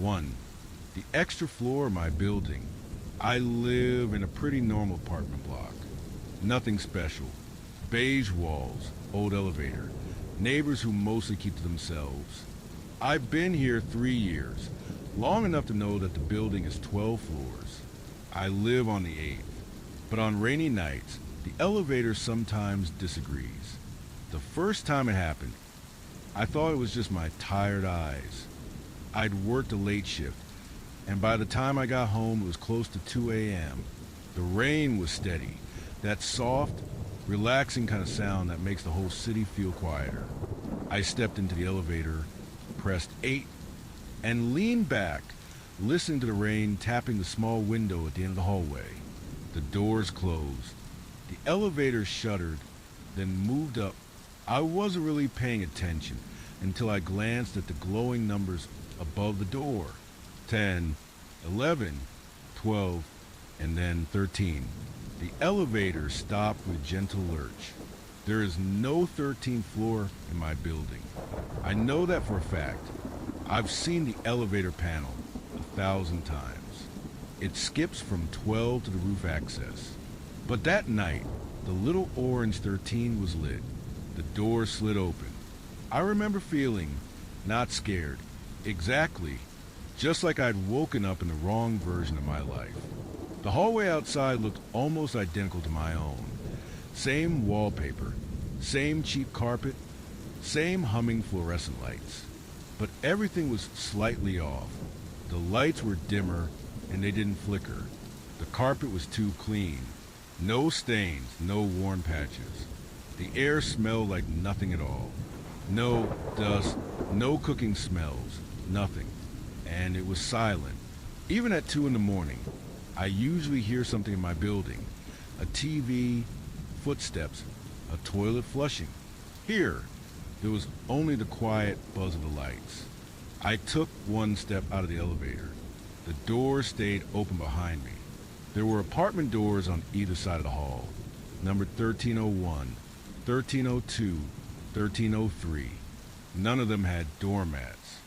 1. The extra floor of my building. I live in a pretty normal apartment block. Nothing special. Beige walls, old elevator, neighbors who mostly keep to themselves. I've been here 3 years, long enough to know that the building is 12 floors. I live on the 8th, but on rainy nights, the elevator sometimes disagrees. The first time it happened, I thought it was just my tired eyes. I'd worked a late shift, and by the time I got home, it was close to 2 a.m. The rain was steady, that soft, relaxing kind of sound that makes the whole city feel quieter. I stepped into the elevator, pressed 8, and leaned back, listening to the rain tapping the small window at the end of the hallway. The doors closed. The elevator shuddered, then moved up. I wasn't really paying attention until I glanced at the glowing numbers above the door. 10, 11, 12, and then 13. The elevator stopped with gentle lurch. There is no 13th floor in my building. I know that for a fact. I've seen the elevator panel 1,000 times. It skips from 12 to the roof access. But that night, the little orange 13 was lit. The door slid open. I remember feeling not scared. Exactly. Just like I'd woken up in the wrong version of my life. The hallway outside looked almost identical to my own. Same wallpaper, same cheap carpet, same humming fluorescent lights. But everything was slightly off. The lights were dimmer and they didn't flicker. The carpet was too clean. No stains, no worn patches. The air smelled like nothing at all. No dust, no cooking smells, nothing. And it was silent. Even at 2 in the morning, I usually hear something in my building. A TV, footsteps, a toilet flushing. Here, there was only the quiet buzz of the lights. I took one step out of the elevator. The door stayed open behind me. There were apartment doors on either side of the hall. Number 1301, 1302, 1303. None of them had doormats.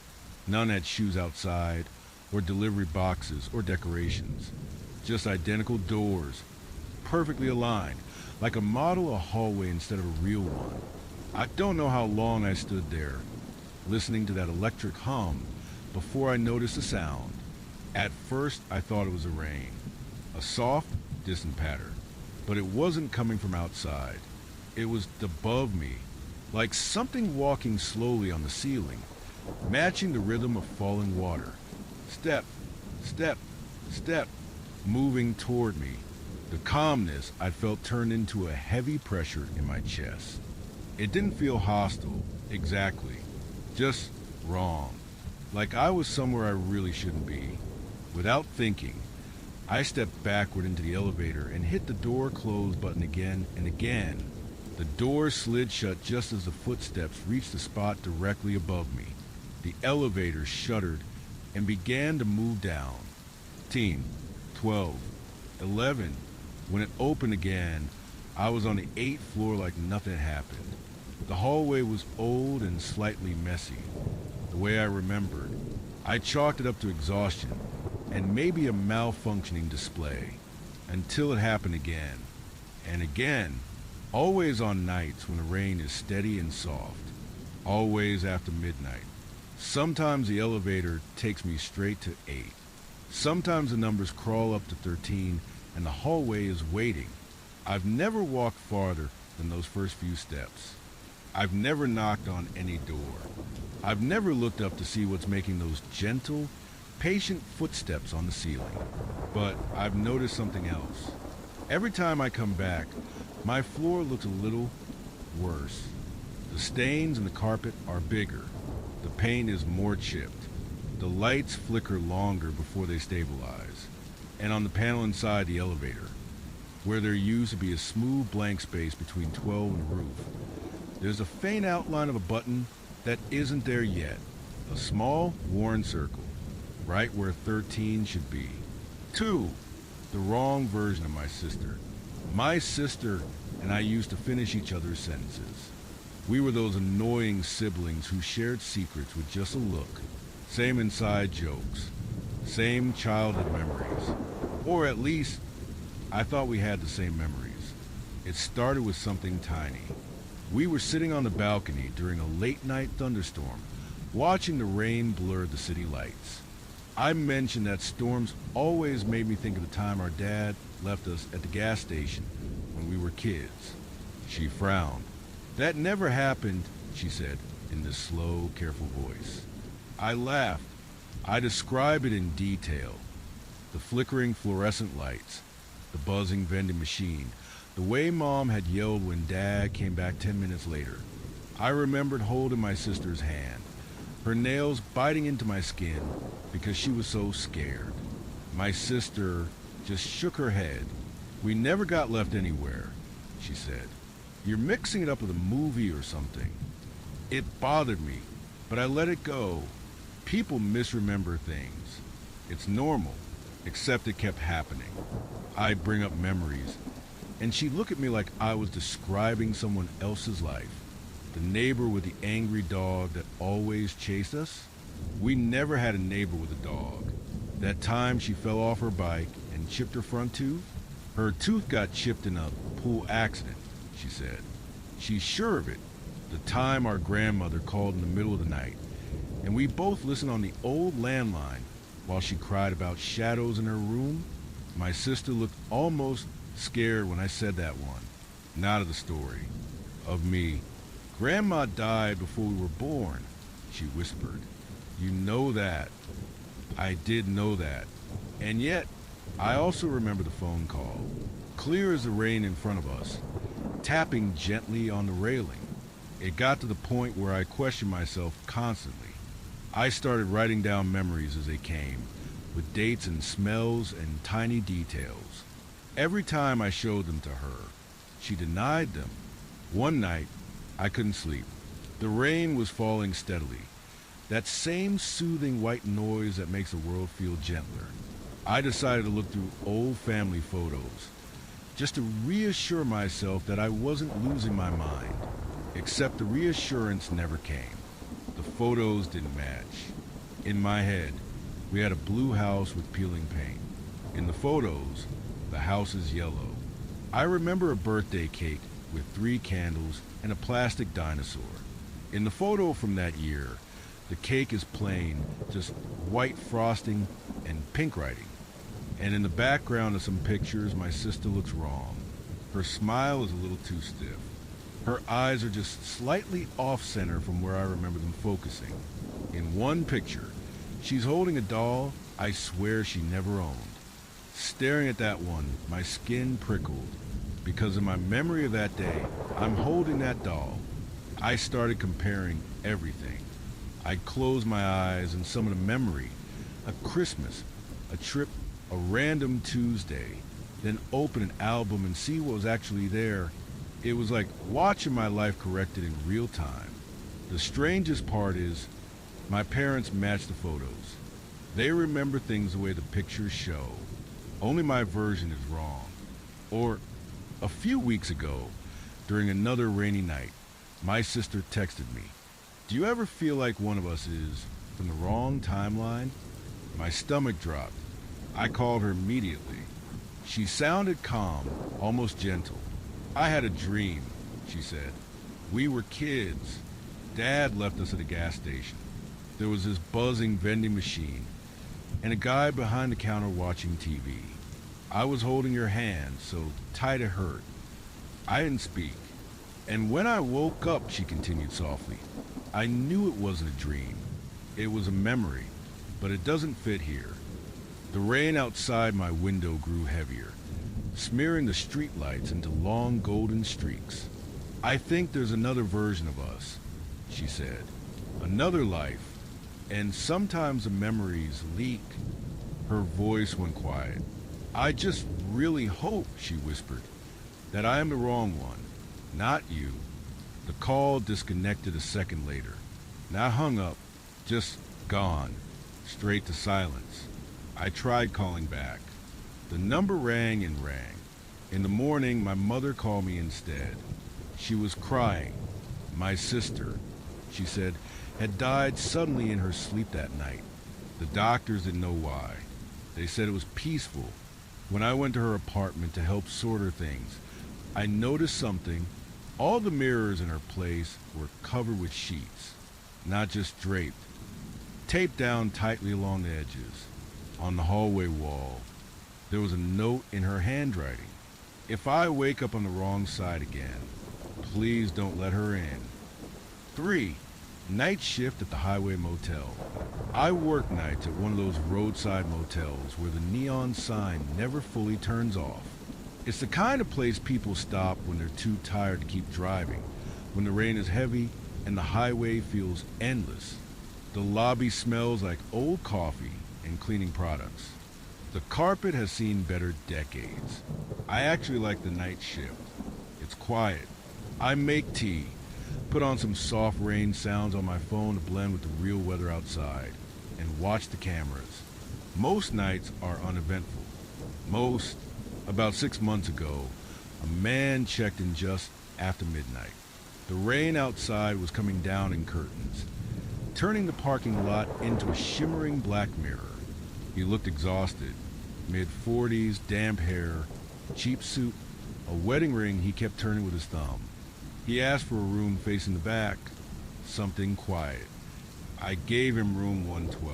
None had shoes outside, or delivery boxes, or decorations. Just identical doors, perfectly aligned, like a model of a hallway instead of a real one. I don't know how long I stood there, listening to that electric hum, before I noticed the sound. At first, I thought it was the rain, a soft, distant patter, but it wasn't coming from outside. It was above me, like something walking slowly on the ceiling, matching the rhythm of falling water. Step, step, step, moving toward me. The calmness I felt turned into a heavy pressure in my chest. It didn't feel hostile, exactly, just wrong, like I was somewhere I really shouldn't be. Without thinking, I stepped backward into the elevator and hit the door close button again and again. The door slid shut just as the footsteps reached the spot directly above me. The elevator shuddered and began to move down. 13, 12, 11. When it opened again, I was on the 8th floor like nothing had happened. The hallway was old and slightly messy, the way I remembered. I chalked it up to exhaustion and maybe a malfunctioning display, until it happened again. And again, always on nights when the rain is steady and soft, always after midnight. Sometimes the elevator takes me straight to 8. Sometimes the numbers crawl up to 13 and the hallway is waiting. I've never walked farther than those first few steps. I've never knocked on any door. I've never looked up to see what's making those gentle, patient footsteps on the ceiling. But I've noticed something else. Every time I come back, my floor looks a little worse. The stains in the carpet are bigger. The paint is more chipped. The lights flicker longer before they stabilize. And on the panel inside the elevator, where there used to be a smooth blank space between 12 and the roof, there's a faint outline of a button that isn't there yet. A small, worn circle, right where 13 should be. 2, the wrong version of my sister. My sister and I used to finish each other's sentences. We were those annoying siblings who shared secrets with just a look. Same inside jokes. Same childhood memories. Or at least, I thought we had the same memories. It started with something tiny. We were sitting on the balcony during a late-night thunderstorm, watching the rain blur the city lights. I mentioned that storms always made me think of the time our dad left us at the gas station when we were kids. She frowned. That never happened, she said in this slow, careful voice. I laughed. I describe it in detail. The flickering fluorescent lights, the buzzing vending machine, the way Mom had yelled when Dad came back 10 minutes later. I remembered holding my sister's hand, her nails biting into my skin because she was so scared. My sister just shook her head. We never got left anywhere, she said. You're mixing it up with a movie or something. It bothered me, but I let it go. People misremember things. It's normal, except it kept happening. I'd bring up memories, and she'd look at me like I was describing someone else's life. The neighbor with the angry dog that always chased us? We never had a neighbor with a dog. That time she fell off her bike and chipped her front tooth? Her tooth got chipped in a pool accident, she said. She's sure of it. The time our grandmother called in the middle of the night, and we both listened on the old landline while she cried about shadows in her room. My sister looked almost scared when I said that one. Not of the story. Of me. Grandma died before we were born, she whispered. You know that. I did know that. And yet, I also remember the phone call, clear as the rain in front of us, tapping gently on the railing. It got to the point where I questioned myself constantly. I started writing down memories as they came, with dates and smells and tiny details. Every time I showed them to her, she denied them. One night, I couldn't sleep. The rain was falling steadily, that same soothing white noise that makes the world feel gentler. I decided to look through old family photos, just to reassure myself that I wasn't losing my mind. Except the reassurance never came. The photos didn't match. In my head, we had a blue house with peeling paint. In the photos, the house is yellow. I remember a birthday cake with 3 candles and a plastic dinosaur. In the photo from that year, the cake is plain, just white frosting and pink writing. And in the background of some pictures, my sister looks wrong. Her smile is a little too stiff. Her eyes are just slightly off-center from where I remember them focusing. In one picture, she's holding a doll I swear she never owned. Staring at that one, my skin prickled. Because in my memory of that day, I'm holding that doll. I started comparing everything. I'd close my eyes and summon a memory, a Christmas, a trip, a random Tuesday, then open an album and see what was actually there. It was like watching my life corrected in real time. The strangest part is, my parents match the photos. They remember things the way the pictures show. Only my version is wrong. Or, a few weeks ago, during another rainy night, my sister texted me, "Do you ever feel like one of us is from the wrong timeline?" My stomach dropped. I called her immediately. She sounded calm, almost gentle. "I had a dream," she said. "We were kids. Dad left us at a gas station. There was this buzzing vending machine and a guy behind the counter watching TV. I was holding your hand so tight it hurt. I didn't speak. And when I woke up," she continued softly, "I knew it wasn't a dream. It was a memory, but it doesn't fit here." The rain outside my window grew heavier, smearing the streetlights into long golden streaks. "I think there's another version of us," she said. "Another life. And sometimes the memories leak." Her voice went quiet. "I just really hope," she whispered, "that I am the wrong one, not you." The call disconnected a second later. Not hung up, just gone, straight to silence. I tried calling back. The number rang and rang. In the morning, my mother called me instead. She was crying. My sister, she said, had died suddenly in her sleep that night. The doctors didn't know why. They said it was peaceful. When I went to her apartment to help sort her things, I noticed something. All the mirrors in her place were covered with sheets, not just draped, taped down tightly along the edges. On the hallway wall, there was a note in her handwriting. If I wake up on the wrong side again, please don't let her in. 3. Night shift at the Highway Motel. I work nights at one of those roadside motels where the neon sign never fully turns off. It's the kind of place people stop when they're too tired to keep driving, when the rain is heavy and the highway feels endless. The lobby smells like old coffee and cleaning products. The carpet has seen better decades. I actually like the night shift. It's quiet. I make tea, put on some soft rain sounds on my phone to blend with the real weather outside, and watch the cameras. Most nights are uneventful. About 6 months ago, a man checked in just after midnight. The rain outside was coming down in curtains, turning the parking lot into a shimmering black mirror. He looked exhausted, mid-40s, damp hair, cheap suit, a wedding ring he kept turning with his thumb. He asked for a room facing the back, something quiet. I gave him room 112.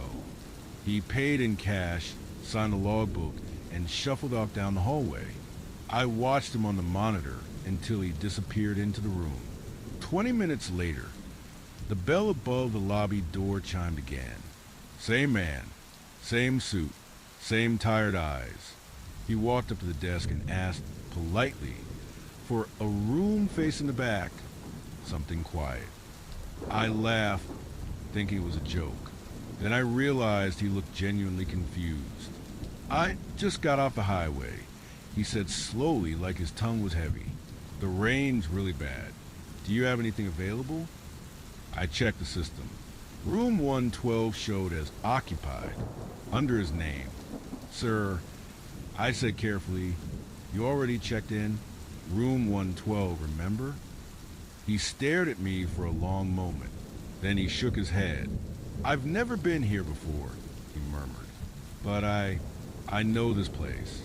He paid in cash, signed a logbook, and shuffled off down the hallway. I watched him on the monitor until he disappeared into the room. 20 minutes later, the bell above the lobby door chimed again. Same man, same suit, same tired eyes. He walked up to the desk and asked politely for a room facing the back, something quiet. I laughed, thinking it was a joke. Then I realized he looked genuinely confused. I just got off the highway, he said slowly, like his tongue was heavy. The rain's really bad. Do you have anything available? I checked the system. Room 112 showed as occupied, under his name. Sir, I said carefully, you already checked in? Room 112, remember? He stared at me for a long moment. Then he shook his head. I've never been here before, he murmured. But I know this place.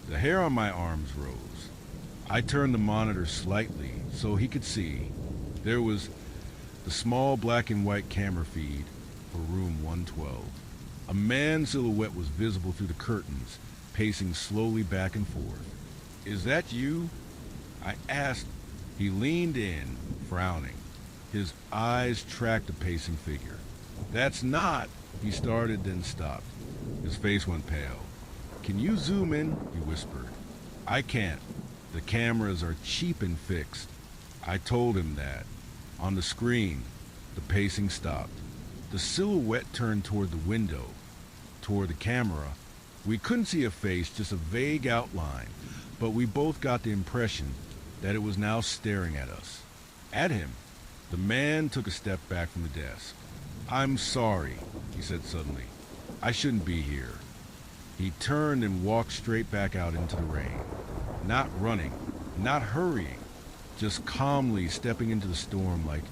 The hair on my arms rose. I turned the monitor slightly so he could see. There was the small black and white camera feed for room 112. A man's silhouette was visible through the curtains, pacing slowly back and forth. Is that you? I asked. He leaned in, frowning. His eyes tracked the pacing figure. That's not, he started, then stopped. His face went pale. Can you zoom in? He whispered. I can't. The cameras are cheap and fixed. I told him that. On the screen, the pacing stopped. The silhouette turned toward the window, toward the camera. We couldn't see a face, just a vague outline, but we both got the impression that it was now staring at us. At him. The man took a step back from the desk. I'm sorry, he said suddenly. I shouldn't be here. He turned and walked straight back out into the rain. Not running, not hurrying, just calmly stepping into the storm like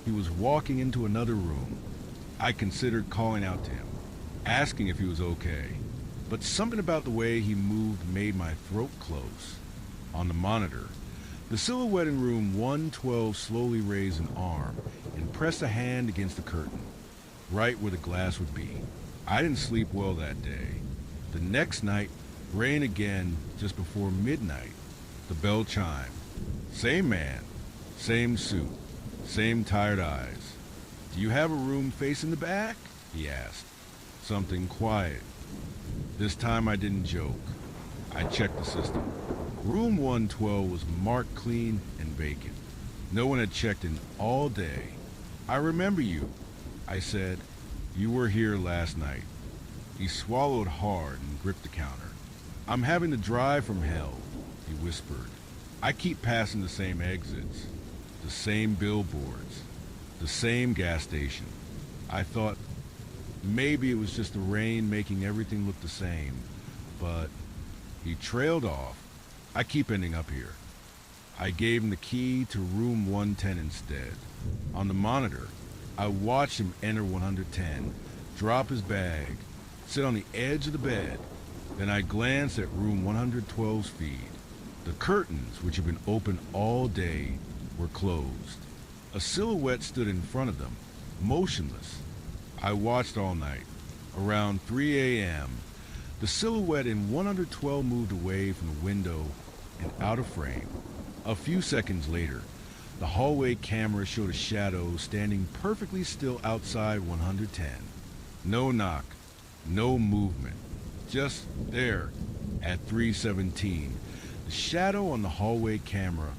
he was walking into another room. I considered calling out to him, asking if he was okay, but something about the way he moved made my throat close. On the monitor, the silhouette in room 112 slowly raised an arm and pressed a hand against the curtain, right where the glass would be. I didn't sleep well that day. The next night, rain again just before midnight. The bell chimed. Same man, same suit, same tired eyes. Do you have a room facing the back? He asked. Something quiet. This time I didn't joke. I checked the system. Room 112 was marked clean and vacant. No one had checked in all day. I remember you, I said. You were here last night. He swallowed hard and gripped the counter. I'm having to drive from hell, he whispered. I keep passing the same exits, the same billboards, the same gas station. I thought maybe it was just the rain making everything look the same, but he trailed off. I keep ending up here. I gave him the key to room 110 instead. On the monitor, I watched him enter 110, drop his bag, sit on the edge of the bed. Then I glanced at room 112's feed. The curtains, which had been open all day, were closed. A silhouette stood in front of them, motionless. I watched all night. Around 3 a.m., the silhouette in 112 moved away from the window and out of frame. A few seconds later, the hallway camera showed a shadow standing perfectly still outside 110. No knock, no movement. Just there, at 3:17, the shadow on the hallway camera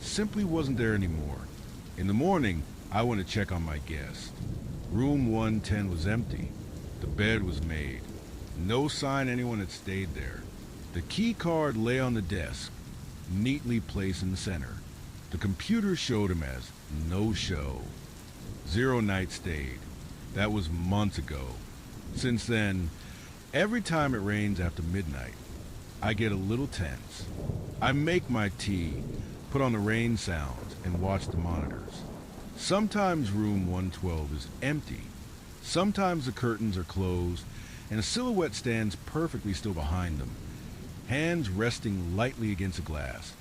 simply wasn't there anymore. In the morning, I went to check on my guest. Room 110 was empty. The bed was made. No sign anyone had stayed there. The key card lay on the desk, neatly placed in the center. The computer showed him as no show. 0 night stayed. That was months ago. Since then, every time it rains after midnight, I get a little tense. I make my tea, put on the rain sounds, and watch the monitors. Sometimes room 112 is empty. Sometimes the curtains are closed, and a silhouette stands perfectly still behind them, hands resting lightly against the glass,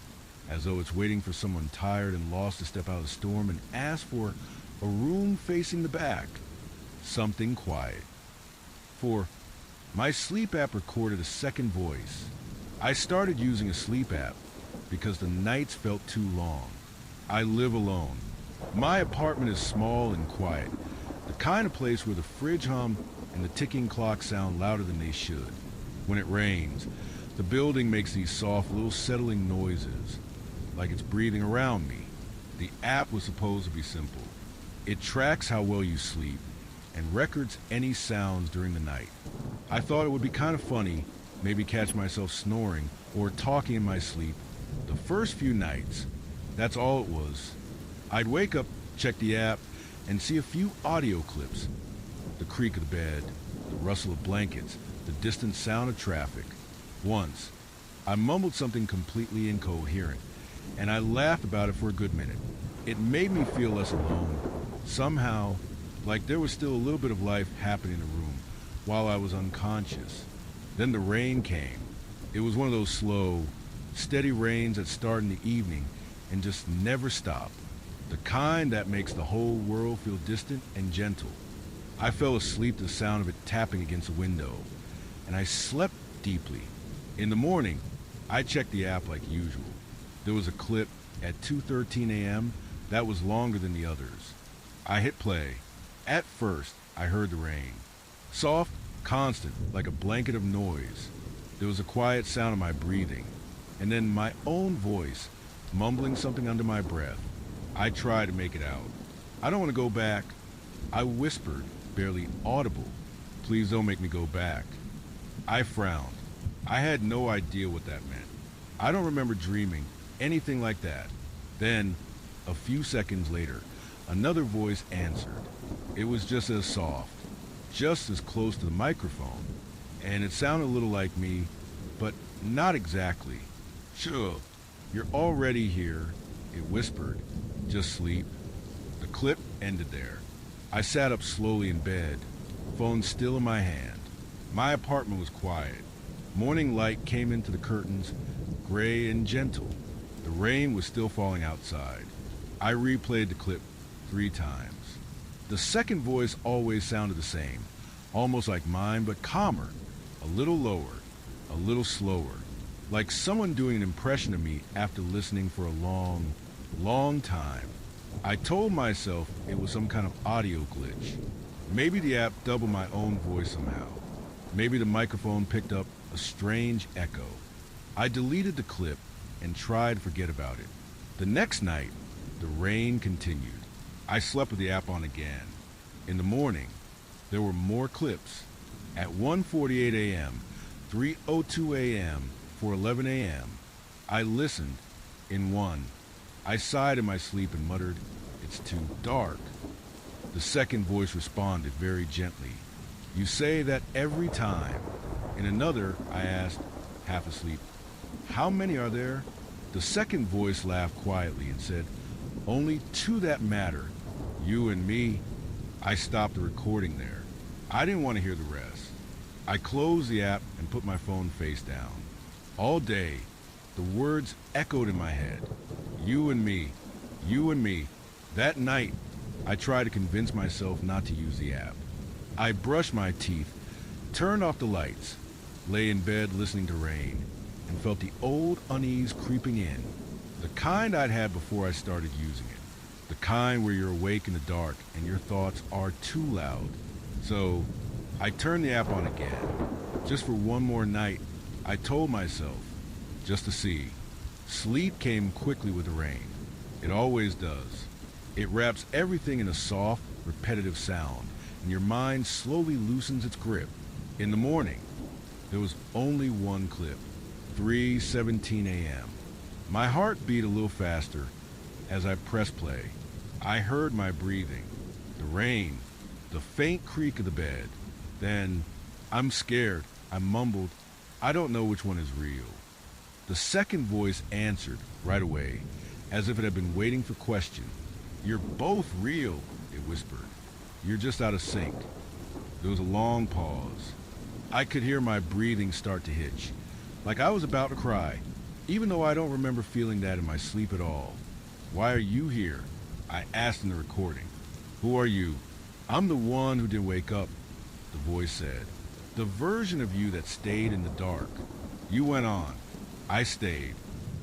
as though it's waiting for someone tired and lost to step out of the storm and ask for a room facing the back. Something quiet. For my sleep app recorded a second voice. I started using a sleep app because the nights felt too long. I live alone. My apartment is small and quiet, the kind of place where the fridge hum and the ticking clock sound louder than they should. When it rains, the building makes these soft little settling noises, like it's breathing around me. The app was supposed to be simple. It tracks how well you sleep and records any sounds during the night. I thought it would be kind of funny, maybe catch myself snoring or talking in my sleep. The first few nights, that's all it was. I'd wake up, check the app, and see a few audio clips. The creak of the bed, the rustle of blankets, the distant sound of traffic. Once, I mumbled something completely incoherent, and I laughed about it for a good minute. It made me feel less alone, somehow, like there was still a little bit of life happening in the room while I was unconscious. Then the rain came. It was one of those slow, steady rains that start in the evening and just never stop. The kind that makes the whole world feel distant and gentle. I fell asleep to the sound of it tapping against the window, and I slept deeply. In the morning, I checked the app like usual. There was a clip at 2:13 a.m. that was longer than the others. I hit play. At first, I heard the rain. Soft, constant, like a blanket of noise. There was a quiet sound of my breathing, and then my own voice, mumbling something under my breath. I tried to make it out. I don't want to go back. I whispered, barely audible. Please don't make me go back. I frowned. I had no idea what that meant. I don't remember dreaming anything like that. Then, a few seconds later, another voice answered. It was just as soft, just as close to the microphone, and it sounded a little like me, but not exactly. Sure, you're already here, it whispered. Just sleep. The clip ended there. I sat up slowly in bed, phone still in my hand. My apartment was quiet. Morning light came into the curtains, gray and gentle. The rain was still falling outside. I replayed the clip 3 times. The second voice always sounded the same, almost like mine, but calmer, a little lower, a little slower, like someone doing an impression of me after listening for a long time. I told myself it was some kind of audio glitch. Maybe the app doubled my own voice somehow. Maybe the microphone picked up a strange echo. I deleted the clip and tried to forget about it. The next night, the rain continued. I slept with the app on again. In the morning, there were more clips. At 1:48 a.m., 3:02 a.m., 4:11 a.m., I listened. In one, I sighed in my sleep and muttered, "It's too dark." The second voice responded very gently, "You say that every time." In another, I asked, half asleep, "How many are there?" The second voice laughed quietly and said, "Only 2 that matter, you and me." I stopped the recording there. I didn't want to hear the rest. I closed the app and put my phone face down. All day, the words echoed in my head. You and me, you and me. That night, I tried to convince myself not to use the app. I brushed my teeth, turned off the lights, lay in bed listening to rain, and felt the old unease creeping in. The kind I'd had before I started using it. The kind where you're awake in the dark and your thoughts are too loud. So, I turned the app on again. Just for one more night, I told myself, just to see. Sleep came quickly with the rain. It always does. It wraps everything in a soft, repetitive sound, and your mind slowly loosens its grip. In the morning, there was only one clip, 3:17 a.m. My heart beat a little faster as I pressed play. I heard my breathing, the rain, the faint creak of the bed. Then, I'm scared, I mumbled, I don't know which one is real. The second voice answered right away, as if it had been waiting for question. You're both real, it whispered. You're just out of sync. There was a long pause. I could hear my breathing start to hitch, like I was about to cry, even though I don't remember feeling that in my sleep at all. Why are you here? I asked in the recording. Who are you? I'm the one who didn't wake up, the voice said. The version of you that stayed in the dark. You went on. I stayed.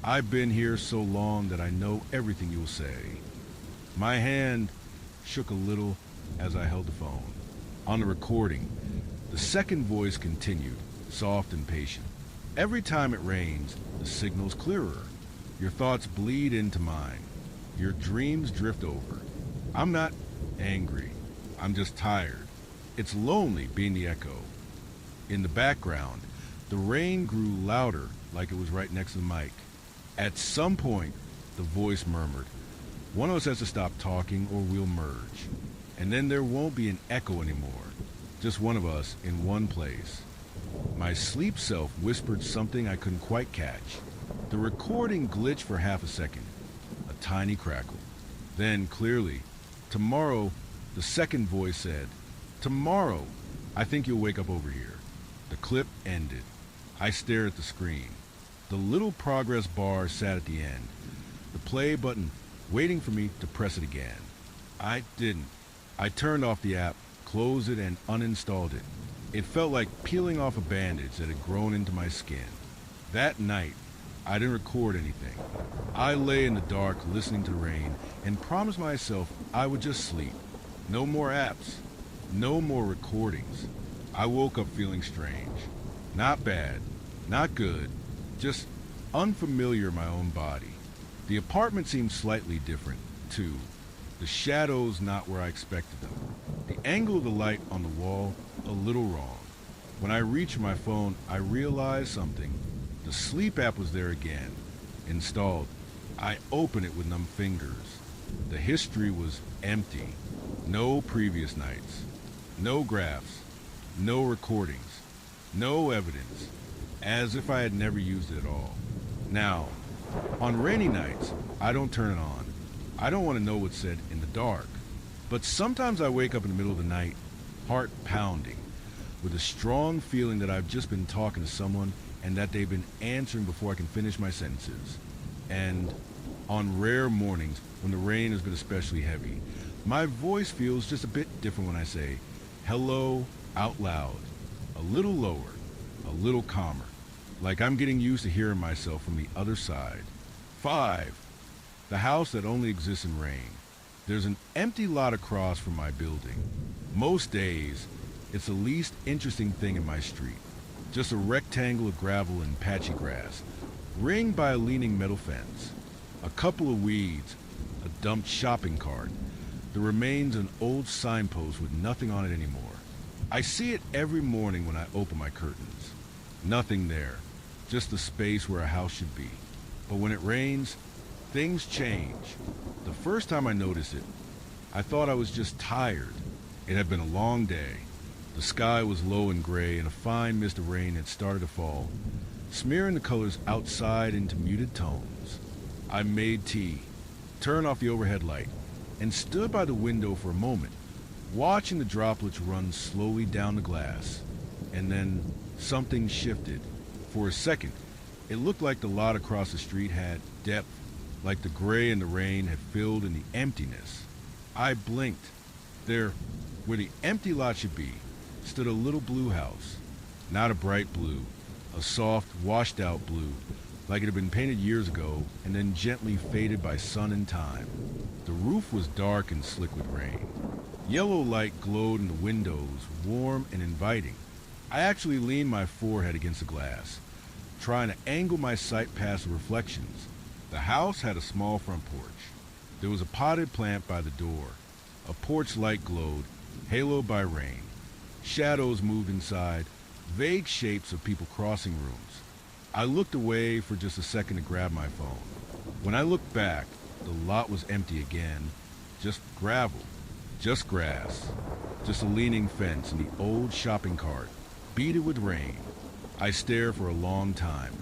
I've been here so long that I know everything you'll say. My hand shook a little as I held the phone. On the recording, the second voice continued, soft and patient. Every time it rains, the signal's clearer. Your thoughts bleed into mine. Your dreams drift over. I'm not angry. I'm just tired. It's lonely being the echo. In the background, the rain grew louder like it was right next to the mic. At some point, the voice murmured, one of us has to stop talking or we'll merge. And then there won't be an echo anymore. Just one of us in one place. My sleep self whispered something I couldn't quite catch. The recording glitched for half a second. A tiny crackle. Then, clearly, tomorrow, the second voice said, tomorrow, I think you'll wake up over here. The clip ended. I stared at the screen. The little progress bar sat at the end. The play button waiting for me to press it again. I didn't. I turned off the app, closed it, and uninstalled it. It felt like peeling off a bandage that had grown into my skin. That night, I didn't record anything. I lay in the dark listening to the rain and promised myself I would just sleep. No more apps. No more recordings. I woke up feeling strange. Not bad. Not good. Just unfamiliar in my own body. The apartment seemed slightly different, too. The shadows not where I expected them. The angle of the light on the wall, a little wrong. When I reached my phone, I realized something. The sleep app was there again. Installed. I opened it with numb fingers. The history was empty. No previous nights. No graphs. No recordings. No evidence. As if I had never used it at all. Now, on rainy nights, I don't turn it on. I don't want to know what's said in the dark. But sometimes I wake up in the middle of the night, heart pounding, with a strong feeling that I've just been talking to someone and that they've been answering before I can finish my sentences. And on rare mornings, when the rain has been especially heavy, my voice feels just a bit different when I say, hello, out loud. A little lower, a little calmer. Like I'm getting used to hearing myself from the other side. 5. The house that only exists in rain. There's an empty lot across from my building. Most days, it's the least interesting thing in my street. Just a rectangle of gravel and patchy grass, ringed by a leaning metal fence. A couple of weeds, a dumped shopping cart, the remains of an old signpost with nothing on it anymore. I see it every morning when I open my curtains. Nothing there, just the space where a house should be. But when it rains, things change. The first time I noticed it, I thought I was just tired. It had been a long day. The sky was low and gray, and a fine mist of rain had started to fall, smearing the colors outside into muted tones. I made tea, turned off the overhead light, and stood by the window for a moment, watching the droplets run slowly down the glass. And then something shifted. For a second, it looked like the lot across the street had depth, like the gray and the rain had filled in the emptiness. I blinked. There, where the empty lot should be, stood a little blue house. Not a bright blue, a soft, washed-out blue, like it had been painted years ago and then gently faded by sun and time. The roof was dark and slick with rain. Yellow light glowed in the windows, warm and inviting. I actually leaned my forehead against the glass, trying to angle my sight past the reflections. The house had a small front porch. There was a potted plant by the door. A porch light glowed, haloed by rain. Shadows moved inside, vague shapes of people crossing rooms. I looked away for just a second to grab my phone. When I looked back, the lot was empty again. Just gravel, just grass, just a leaning fence and the old shopping cart, beaded with rain. I stared for a long time,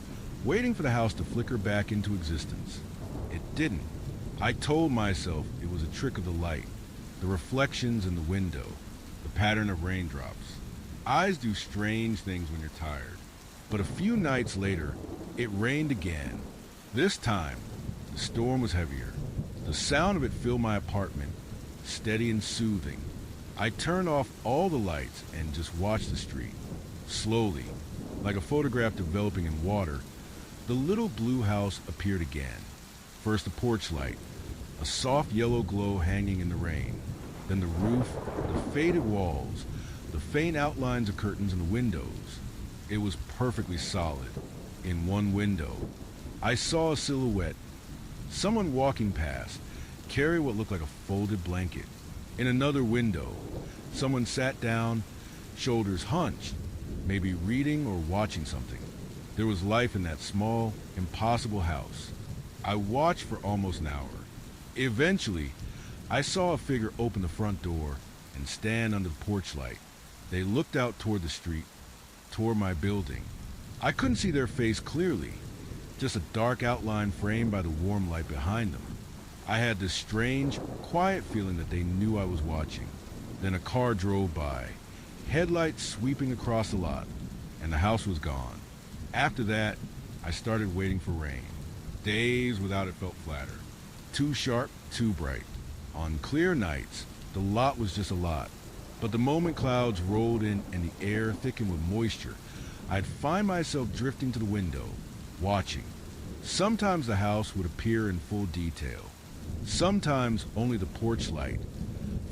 waiting for the house to flicker back into existence. It didn't. I told myself it was a trick of the light, the reflections in the window, the pattern of raindrops. Eyes do strange things when you're tired. But a few nights later, it rained again. This time, the storm was heavier. The sound of it filled my apartment, steady and soothing. I turned off all the lights and just watched the street. Slowly, like a photograph developing in water, the little blue house appeared again. First the porch light, a soft yellow glow hanging in the rain. Then the roof, the faded walls, the faint outlines of curtains in the windows. It was perfectly solid. In one window, I saw a silhouette. Someone walking past, carried what looked like a folded blanket. In another window, someone sat down, shoulders hunched, maybe reading or watching something. There was life in that small, impossible house. I watched for almost an hour. Eventually, I saw a figure open the front door and stand under the porch light. They looked out toward the street, toward my building. I couldn't see their face clearly, just a dark outline framed by the warm light behind them. I had this strange, quiet feeling that they knew I was watching. Then a car drove by, headlights sweeping across the lot, and the house was gone. After that, I started waiting for rain. Days without it felt flatter. Too sharp, too bright. On clear nights, the lot was just a lot. But the moment clouds rolled in and the air thickened with moisture, I'd find myself drifting to the window, watching. Sometimes the house would appear in full detail. Sometimes only the porch light,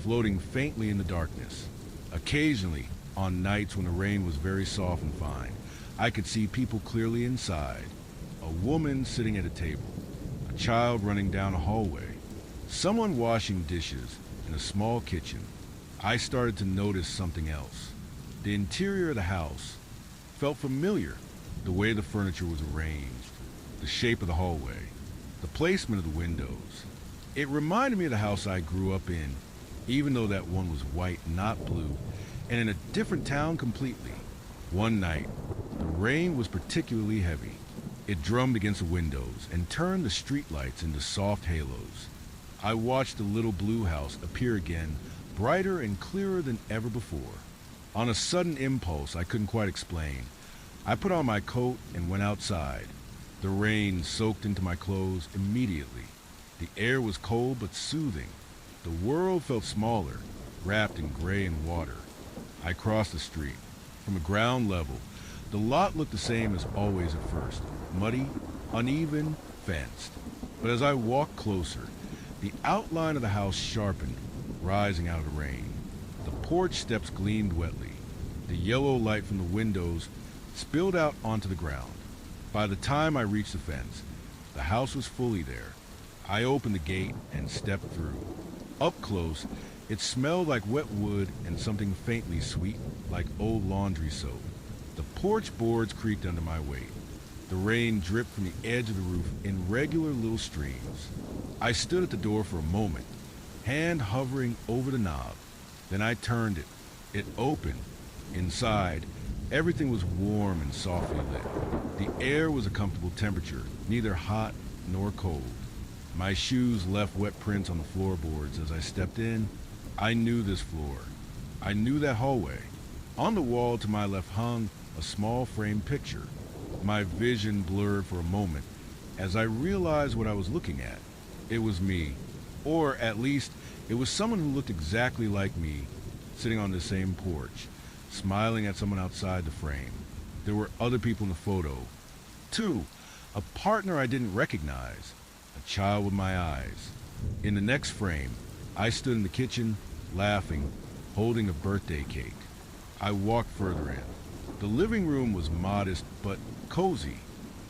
floating faintly in the darkness. Occasionally, on nights when the rain was very soft and fine, I could see people clearly inside. A woman sitting at a table, a child running down a hallway, someone washing dishes in a small kitchen. I started to notice something else. The interior of the house felt familiar, the way the furniture was arranged, the shape of the hallway, the placement of the windows. It reminded me of the house I grew up in, even though that one was white, not blue, and in a different town completely. One night, the rain was particularly heavy. It drummed against the windows and turned the streetlights into soft halos. I watched the little blue house appear again, brighter and clearer than ever before. On a sudden impulse I couldn't quite explain, I put on my coat and went outside. The rain soaked into my clothes immediately. The air was cold but soothing. The world felt smaller, wrapped in gray and water. I crossed the street. From a ground level, the lot looked the same as always at first, muddy, uneven, fenced. But as I walked closer, the outline of the house sharpened, rising out of the rain. The porch steps gleamed wetly. The yellow light from the windows spilled out onto the ground. By the time I reached the fence, the house was fully there. I opened the gate and stepped through. Up close, it smelled like wet wood and something faintly sweet, like old laundry soap. The porch boards creaked under my weight. The rain dripped from the edge of the roof in regular little streams. I stood at the door for a moment, hand hovering over the knob. Then I turned it. It opened. Inside, everything was warm and softly lit. The air was a comfortable temperature, neither hot nor cold. My shoes left wet prints on the floorboards as I stepped in. I knew this floor. I knew that hallway. On the wall to my left hung a small framed picture. My vision blurred for a moment as I realized what I was looking at. It was me, or at least it was someone who looked exactly like me, sitting on the same porch, smiling at someone outside the frame. There were other people in the photo. Two, a partner I didn't recognize, a child with my eyes. In the next frame, I stood in the kitchen, laughing, holding a birthday cake. I walked further in. The living room was modest but cozy.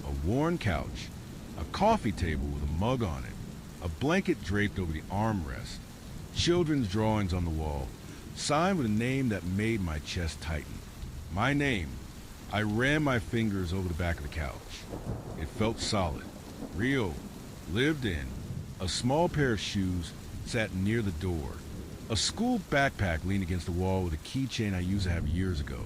A worn couch, a coffee table with a mug on it, a blanket draped over the armrest, children's drawings on the wall, signed with a name that made my chest tighten. My name. I ran my fingers over the back of the couch. It felt solid, real, lived in. A small pair of shoes sat near the door. A school backpack leaned against the wall with a keychain I used to have years ago.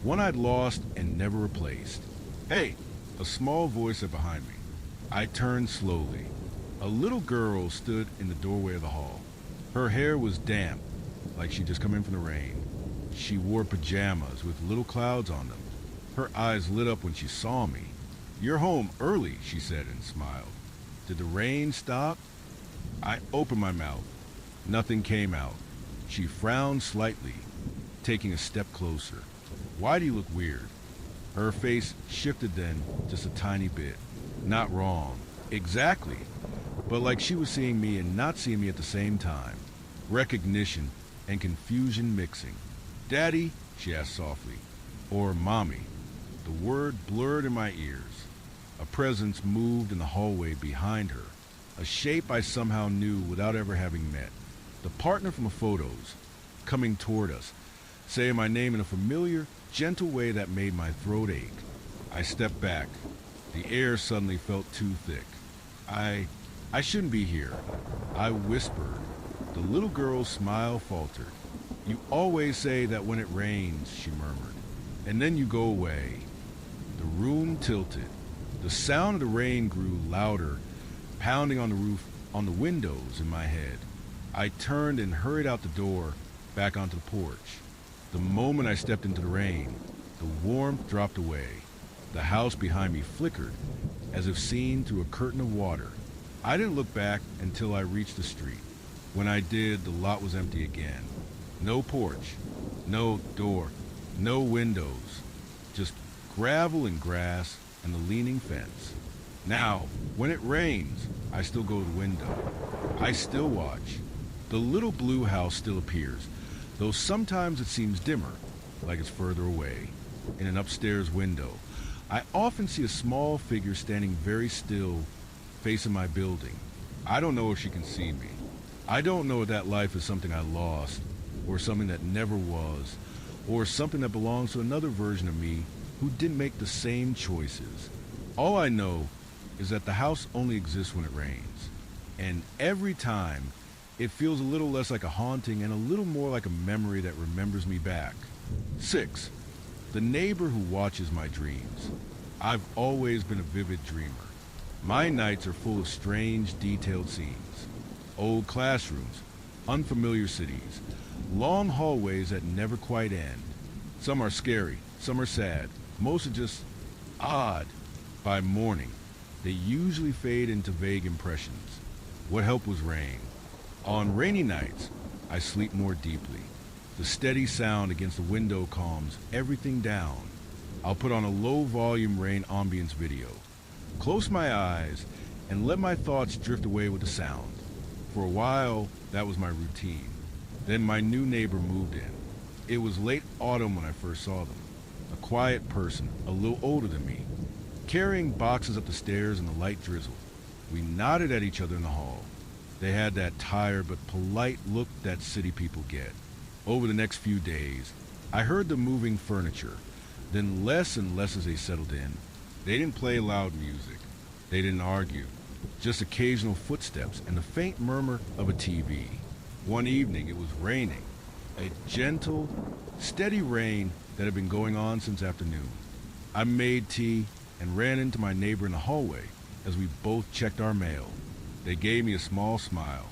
One I'd lost and never replaced. Hey, a small voice said behind me. I turned slowly. A little girl stood in the doorway of the hall. Her hair was damp, like she'd just come in from the rain. She wore pajamas with little clouds on them. Her eyes lit up when she saw me. "You're home early," she said and smiled. "Did the rain stop?" I opened my mouth. Nothing came out. She frowned slightly, taking a step closer. "Why do you look weird?" Her face shifted then, just a tiny bit. Not wrong. Exactly. But like she was seeing me and not seeing me at the same time. Recognition and confusion mixing. "Daddy?" she asked softly. Or "Mommy?" The word blurred in my ears. A presence moved in the hallway behind her. A shape I somehow knew without ever having met. The partner from the photos, coming toward us, saying my name in a familiar, gentle way that made my throat ache. I stepped back. The air suddenly felt too thick. I shouldn't be here. I whispered. The little girl's smile faltered. "You always say that when it rains," she murmured, "and then you go away." The room tilted. The sound of the rain grew louder, pounding on the roof, on the windows in my head. I turned and hurried out the door, back onto the porch. The moment I stepped into the rain, the warmth dropped away. The house behind me flickered, as if seen through a curtain of water. I didn't look back until I reached the street. When I did, the lot was empty again. No porch, no door, no windows, just gravel and grass and the leaning fence. Now, when it rains, I still go to the window. I still watch. The little blue house still appears, though sometimes it seems dimmer, like it's further away. In an upstairs window, I often see a small figure standing very still, facing my building. I don't know if she can see me. I don't know if that life is something I lost, or something that never was, or something that belongs to another version of me who didn't make the same choices. All I know is that the house only exists when it rains. And every time, it feels a little less like a haunting and a little more like a memory that remembers me back. 6. The neighbor who watches my dreams. I've always been a vivid dreamer. My nights are full of strange, detailed scenes. Old classrooms, unfamiliar cities, long hallways that never quite end. Some are scary, some are sad, most are just odd. By morning, they usually fade into vague impressions. What helped was rain. On rainy nights, I sleep more deeply. The steady sound against the window calms everything down. I'll put on a low-volume rain ambience video, close my eyes, and let my thoughts drift away with the sound. For a while, that was my routine. Then my new neighbor moved in. It was late autumn when I first saw them. A quiet person, a little older than me, carrying boxes up the stairs in the light drizzle. We nodded at each other in the hall. They had that tired but polite look that city people get. Over the next few days, I heard them moving furniture, then less and less as they settled in. They didn't play loud music. They didn't argue. Just occasional footsteps and the faint murmur of a TV. One evening it was raining. A gentle, steady rain that had been going on since afternoon. I made tea and ran into my neighbor in the hallway as we both checked our mail. They gave me a small smile.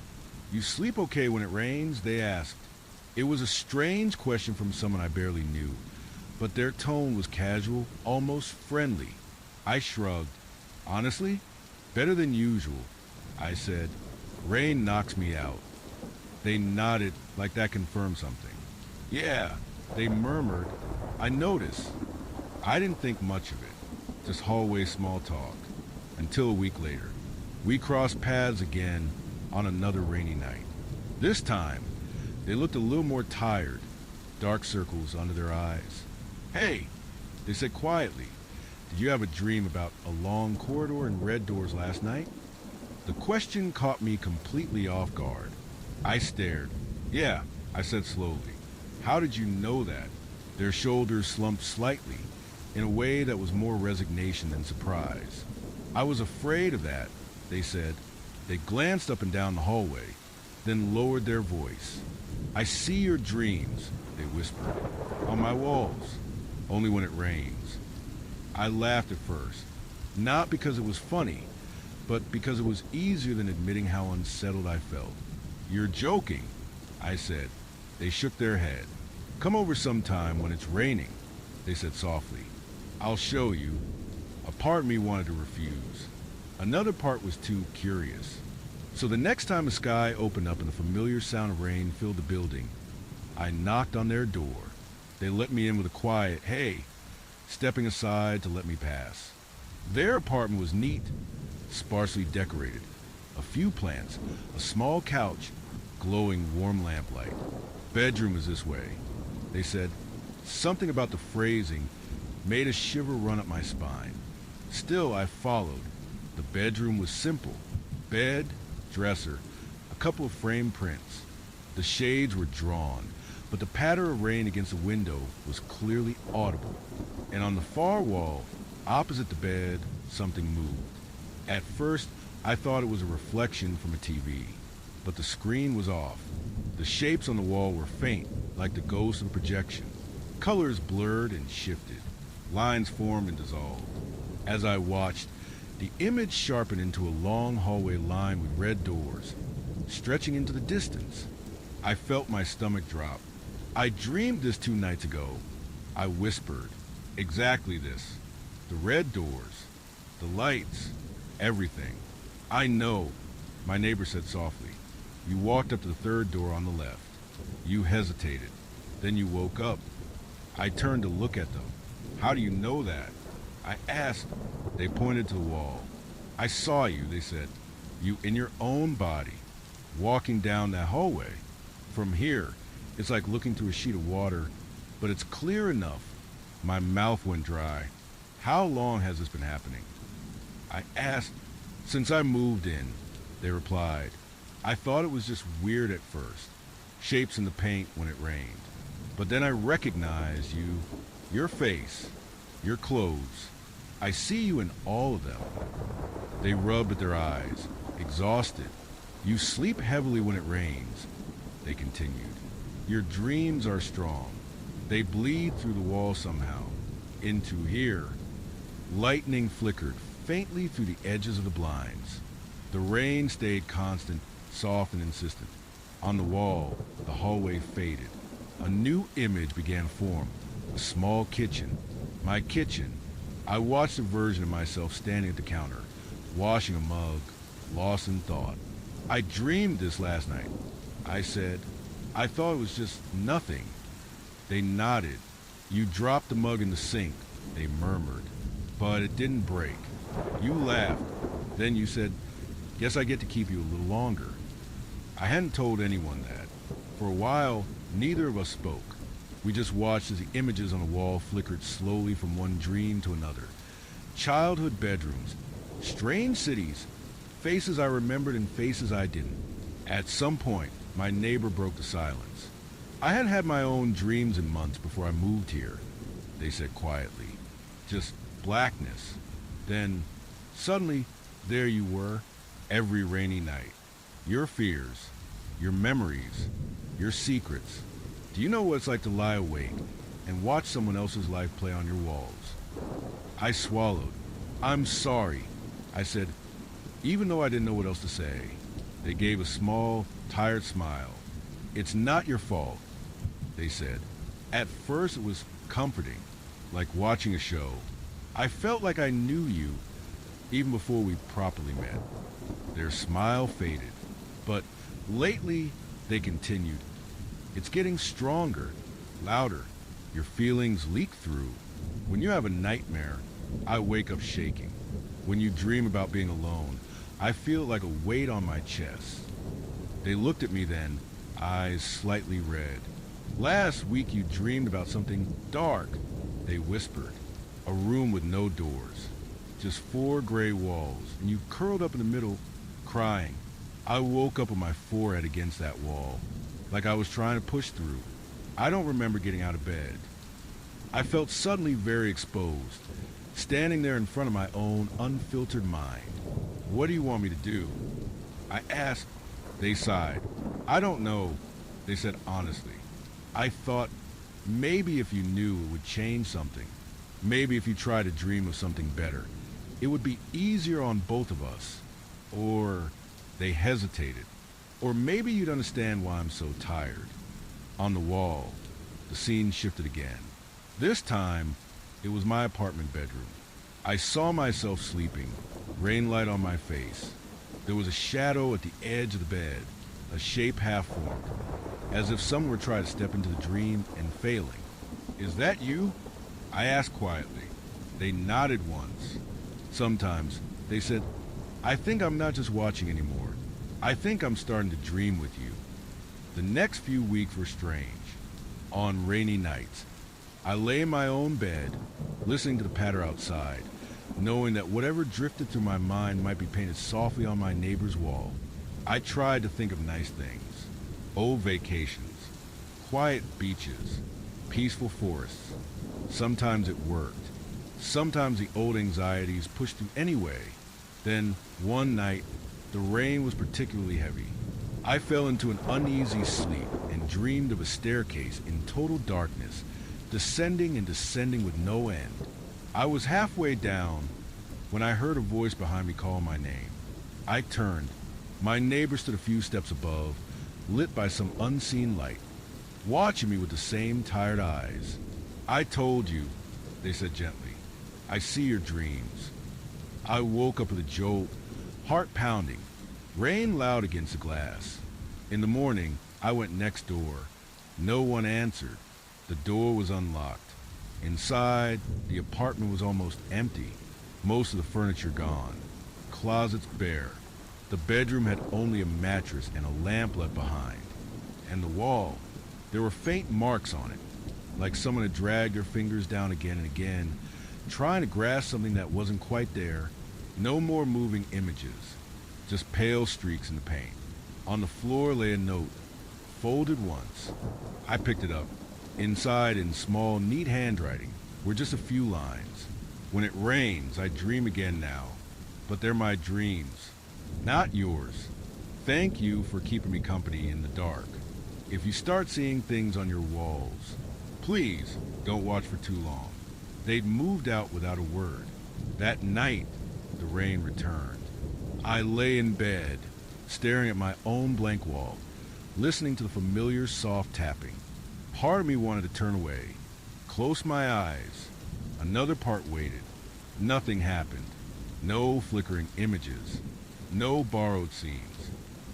You sleep okay when it rains? They asked. It was a strange question from someone I barely knew, but their tone was casual, almost friendly. I shrugged. Honestly, better than usual, I said. Rain knocks me out. They nodded like that confirmed something. Yeah, they murmured. I noticed. I didn't think much of it. Just hallway small talk. Until a week later, we crossed paths again on another rainy night. This time, they looked a little more tired, dark circles under their eyes. Hey, they said quietly, did you have a dream about a long corridor and red doors last night? The question caught me completely off guard. I stared. Yeah, I said slowly. How did you know that? Their shoulders slumped slightly, in a way that was more resignation than surprise. I was afraid of that, they said. They glanced up and down the hallway, then lowered their voice. I see your dreams, they whispered, on my walls, only when it rains. I laughed at first, not because it was funny, but because it was easier than admitting how unsettled I felt. You're joking, I said. They shook their head. Come over sometime when it's raining, they said softly. I'll show you. A part of me wanted to refuse. Another part was too curious. So the next time the sky opened up and the familiar sound of rain filled the building, I knocked on their door. They let me in with a quiet, hey, stepping aside to let me pass. Their apartment was neat, sparsely decorated. A few plants, a small couch, glowing warm lamplight. Bedroom is this way, they said. Something about the phrasing made a shiver run up my spine. Still, I followed. The bedroom was simple. Bed, dresser, a couple of framed prints. The shades were drawn, but the patter of rain against the window was clearly audible. And on the far wall, opposite the bed, something moved. At first, I thought it was a reflection from a TV, but the screen was off. The shapes on the wall were faint, like the ghost of a projection. Colors blurred and shifted. Lines formed and dissolved. As I watched, the image sharpened into a long hallway lined with red doors, stretching into the distance. I felt my stomach drop. I dreamed this 2 nights ago. I whispered. Exactly this. The red doors, the lights, everything. I know, my neighbor said softly. You walked up to the third door on the left. You hesitated. Then you woke up. I turned to look at them. How do you know that? I asked. They pointed to the wall. I saw you, they said. You in your own body, walking down that hallway. From here, it's like looking through a sheet of water, but it's clear enough. My mouth went dry. How long has this been happening? I asked. Since I moved in, they replied. I thought it was just weird at first, shapes in the paint when it rained. But then I recognized you, your face, your clothes. I see you in all of them. They rubbed at their eyes, exhausted. You sleep heavily when it rains, they continued. Your dreams are strong. They bleed through the wall somehow, into here. Lightning flickered faintly through the edges of the blinds. The rain stayed constant, soft and insistent. On the wall, the hallway faded. A new image began to form. A small kitchen. My kitchen. I watched a version of myself standing at the counter, washing a mug, lost in thought. I dreamed this last night, I said. I thought it was just nothing. They nodded. You dropped the mug in the sink, they murmured. But it didn't break. You laughed. Then you said, guess I get to keep you a little longer. I hadn't told anyone that. For a while, neither of us spoke. We just watched as the images on the wall flickered slowly from one dream to another. Childhood bedrooms, strange cities, faces I remembered and faces I didn't. At some point, my neighbor broke the silence. I hadn't had my own dreams in months before I moved here, they said quietly. Just blackness. Then, suddenly, there you were, every rainy night. Your fears, your memories, your secrets. Do you know what it's like to lie awake and watch someone else's life play on your walls? I swallowed. I'm sorry, I said, even though I didn't know what else to say. They gave a small, tired smile. "It's not your fault," they said. At first it was comforting, like watching a show. I felt like I knew you even before we properly met. Their smile faded, but lately they continued. "It's getting stronger, louder. Your feelings leak through. When you have a nightmare, I wake up shaking. When you dream about being alone, I feel like a weight on my chest." They looked at me then, eyes slightly red. "Last week you dreamed about something dark," they whispered. "A room with no doors, just 4 gray walls, and you curled up in the middle, crying." I woke up with my forehead against that wall, like I was trying to push through. I don't remember getting out of bed. I felt suddenly very exposed, standing there in front of my own unfiltered mind. "What do you want me to do?" I asked. They sighed. "I don't know," they said honestly. "I thought maybe if you knew it would change something. Maybe if you tried to dream of something better, it would be easier on both of us. Or," they hesitated, "or maybe you'd understand why I'm so tired." On the wall, the scene shifted again. This time, it was my apartment bedroom. I saw myself sleeping, rain light on my face. There was a shadow at the edge of the bed, a shape half-formed, as if someone were trying to step into the dream and failing. "Is that you?" I asked quietly. They nodded once. Sometimes, they said, "I think I'm not just watching anymore. I think I'm starting to dream with you." The next few weeks were strange. On rainy nights, I lay in my own bed, listening to the patter outside, knowing that whatever drifted through my mind might be painted softly on my neighbor's wall. I tried to think of nice things. Old vacations, quiet beaches, peaceful forests. Sometimes it worked. Sometimes the old anxieties pushed through anyway. Then, one night, the rain was particularly heavy. I fell into an uneasy sleep and dreamed of a staircase in total darkness, descending and descending with no end. I was halfway down when I heard a voice behind me call my name. I turned. My neighbor stood a few steps above, lit by some unseen light, watching me with the same tired eyes. "I told you," they said gently. "I see your dreams." I woke up with a jolt, heart pounding, rain loud against the glass. In the morning, I went next door. No one answered. The door was unlocked. Inside, the apartment was almost empty, most of the furniture gone, closets bare. The bedroom had only a mattress and a lamp left behind. And the wall, there were faint marks on it, like someone had dragged their fingers down again and again, trying to grasp something that wasn't quite there. No more moving images, just pale streaks in the paint. On the floor lay a note, folded once. I picked it up. Inside, in small, neat handwriting, were just a few lines. "When it rains, I dream again now, but they're my dreams, not yours. Thank you for keeping me company in the dark. If you start seeing things on your walls, please don't watch for too long." They'd moved out without a word. That night, the rain returned. I lay in bed, staring at my own blank wall, listening to the familiar soft tapping. Part of me wanted to turn away, close my eyes. Another part waited. Nothing happened. No flickering images. No borrowed scenes.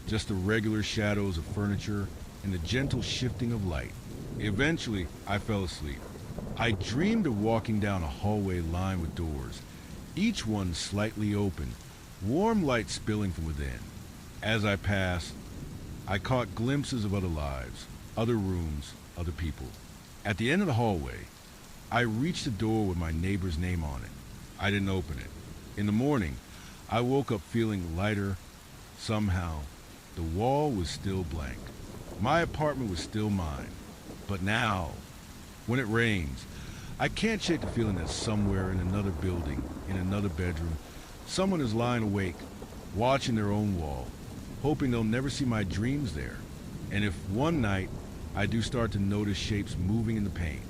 Just the regular shadows of furniture and the gentle shifting of light. Eventually, I fell asleep. I dreamed of walking down a hallway lined with doors, each one slightly open, warm light spilling from within. As I passed, I caught glimpses of other lives, other rooms, other people. At the end of the hallway, I reached a door with my neighbor's name on it. I didn't open it. In the morning, I woke up feeling lighter. Somehow, the wall was still blank. My apartment was still mine. But now, when it rains, I can't shake the feeling that somewhere in another building, in another bedroom, someone is lying awake, watching their own wall, hoping they'll never see my dreams there. And if one night I do start to notice shapes moving in the paint,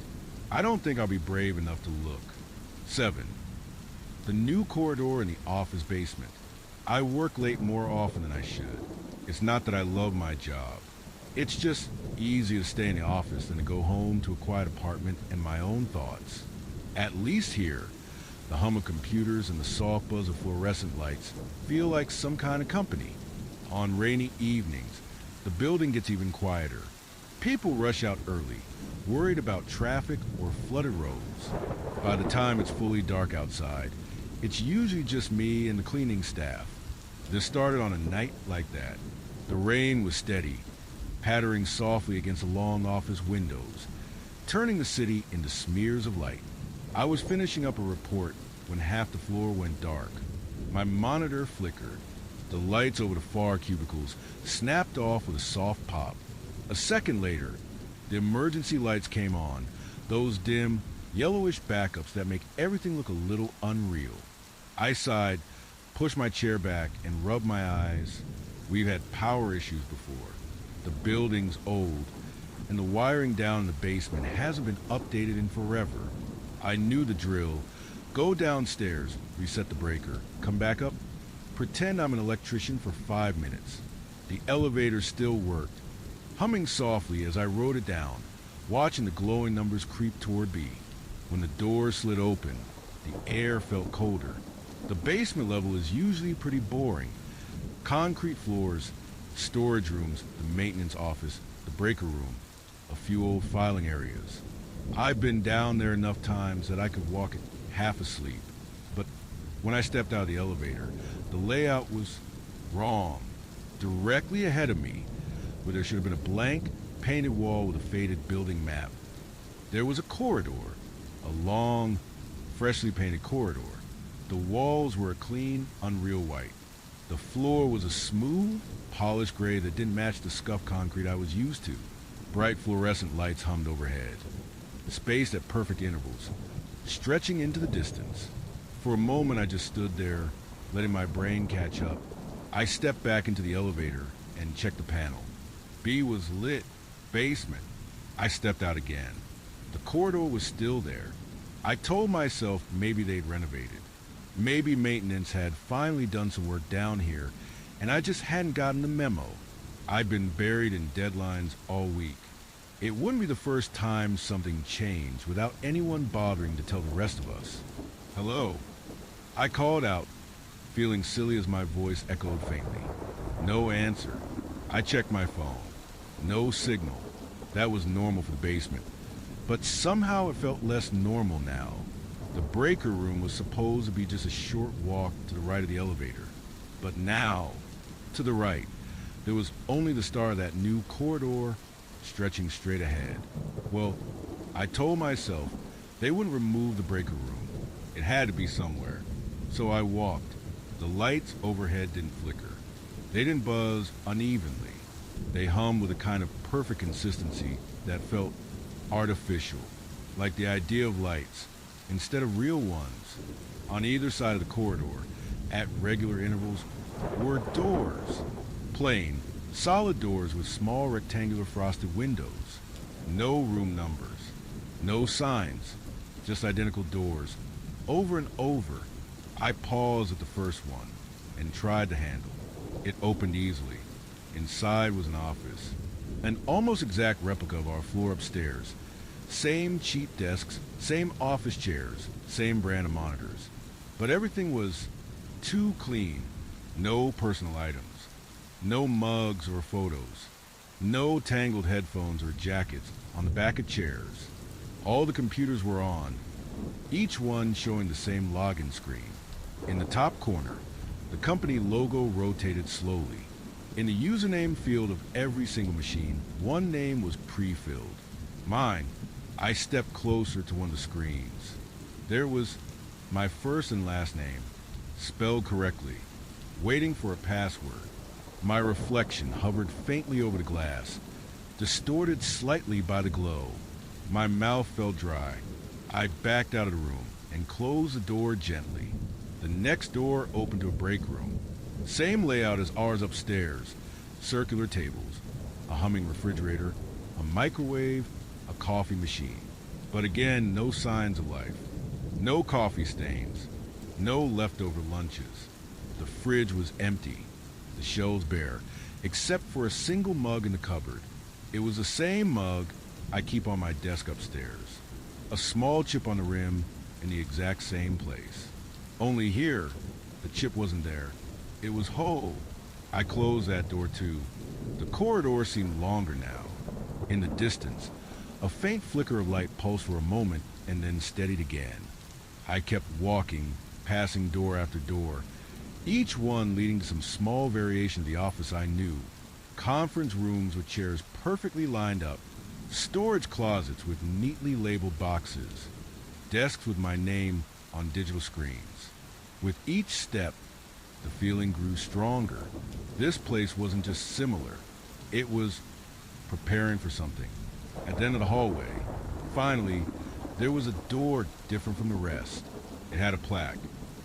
I don't think I'll be brave enough to look. 7. The new corridor in the office basement. I work late more often than I should. It's not that I love my job. It's just easier to stay in the office than to go home to a quiet apartment and my own thoughts. At least here, the hum of computers and the soft buzz of fluorescent lights feel like some kind of company. On rainy evenings, the building gets even quieter. People rush out early, worried about traffic or flooded roads. By the time it's fully dark outside, it's usually just me and the cleaning staff. This started on a night like that. The rain was steady, pattering softly against the long office windows, turning the city into smears of light. I was finishing up a report when half the floor went dark. My monitor flickered. The lights over the far cubicles snapped off with a soft pop. A second later, the emergency lights came on, those dim, yellowish backups that make everything look a little unreal. I sighed, pushed my chair back, and rubbed my eyes. We've had power issues before. The building's old, and the wiring down in the basement hasn't been updated in forever. I knew the drill. Go downstairs, reset the breaker, come back up, pretend I'm an electrician for 5 minutes. The elevator still worked, humming softly as I rode it down, watching the glowing numbers creep toward B. When the door slid open, the air felt colder. The basement level is usually pretty boring. Concrete floors, storage rooms, the maintenance office, the breaker room, a few old filing areas. I've been down there enough times that I could walk it half asleep. But when I stepped out of the elevator, the layout was wrong. Directly ahead of me, where there should have been a blank, painted wall with a faded building map, there was a corridor, a long, freshly painted corridor. The walls were a clean, unreal white. The floor was a smooth, polished gray that didn't match the scuffed concrete I was used to. Bright fluorescent lights hummed overhead, spaced at perfect intervals, stretching into the distance. For a moment I just stood there, letting my brain catch up. I stepped back into the elevator and checked the panel. B was lit. Basement. I stepped out again. The corridor was still there. I told myself maybe they'd renovated. Maybe maintenance had finally done some work down here, and I just hadn't gotten the memo. I'd been buried in deadlines all week. It wouldn't be the first time something changed without anyone bothering to tell the rest of us. Hello. I called out, feeling silly as my voice echoed faintly. No answer. I checked my phone. No signal. That was normal for the basement. But somehow it felt less normal now. The breaker room was supposed to be just a short walk to the right of the elevator. But now, to the right, there was only the start of that new corridor stretching straight ahead. Well, I told myself they wouldn't remove the breaker room. It had to be somewhere. So I walked. The lights overhead didn't flicker. They didn't buzz unevenly. They hummed with a kind of perfect consistency that felt artificial, like the idea of lights, instead of real ones. On either side of the corridor, at regular intervals, were doors. Plain, solid doors with small rectangular frosted windows. No room numbers. No signs. Just identical doors. Over and over. I paused at the first one and tried the handle. It opened easily. Inside was an office. An almost exact replica of our floor upstairs. Same cheap desks, same office chairs, same brand of monitors. But everything was too clean. No personal items. No mugs or photos. No tangled headphones or jackets on the back of chairs. All the computers were on, each one showing the same login screen. In the top corner, the company logo rotated slowly. In the username field of every single machine, one name was pre-filled. Mine. I stepped closer to one of the screens. There was my first and last name, spelled correctly, waiting for a password. My reflection hovered faintly over the glass, distorted slightly by the glow. My mouth felt dry. I backed out of the room and closed the door gently. The next door opened to a break room. Same layout as ours upstairs. Circular tables, a humming refrigerator, a microwave, a coffee machine. But again, no signs of life. No coffee stains. No leftover lunches. The fridge was empty. The shelves bare. except for a single mug in the cupboard. It was the same mug I keep on my desk upstairs. A small chip on the rim in the exact same place. Only here, the chip wasn't there. It was whole. I closed that door too. The corridor seemed longer now. In the distance, a faint flicker of light pulsed for a moment and then steadied again. I kept walking, passing door after door, each one leading to some small variation of the office I knew. Conference rooms with chairs perfectly lined up, storage closets with neatly labeled boxes, desks with my name on digital screens. With each step, the feeling grew stronger. This place wasn't just similar. It was preparing for something. At the end of the hallway, finally, there was a door different from the rest. It had a plaque.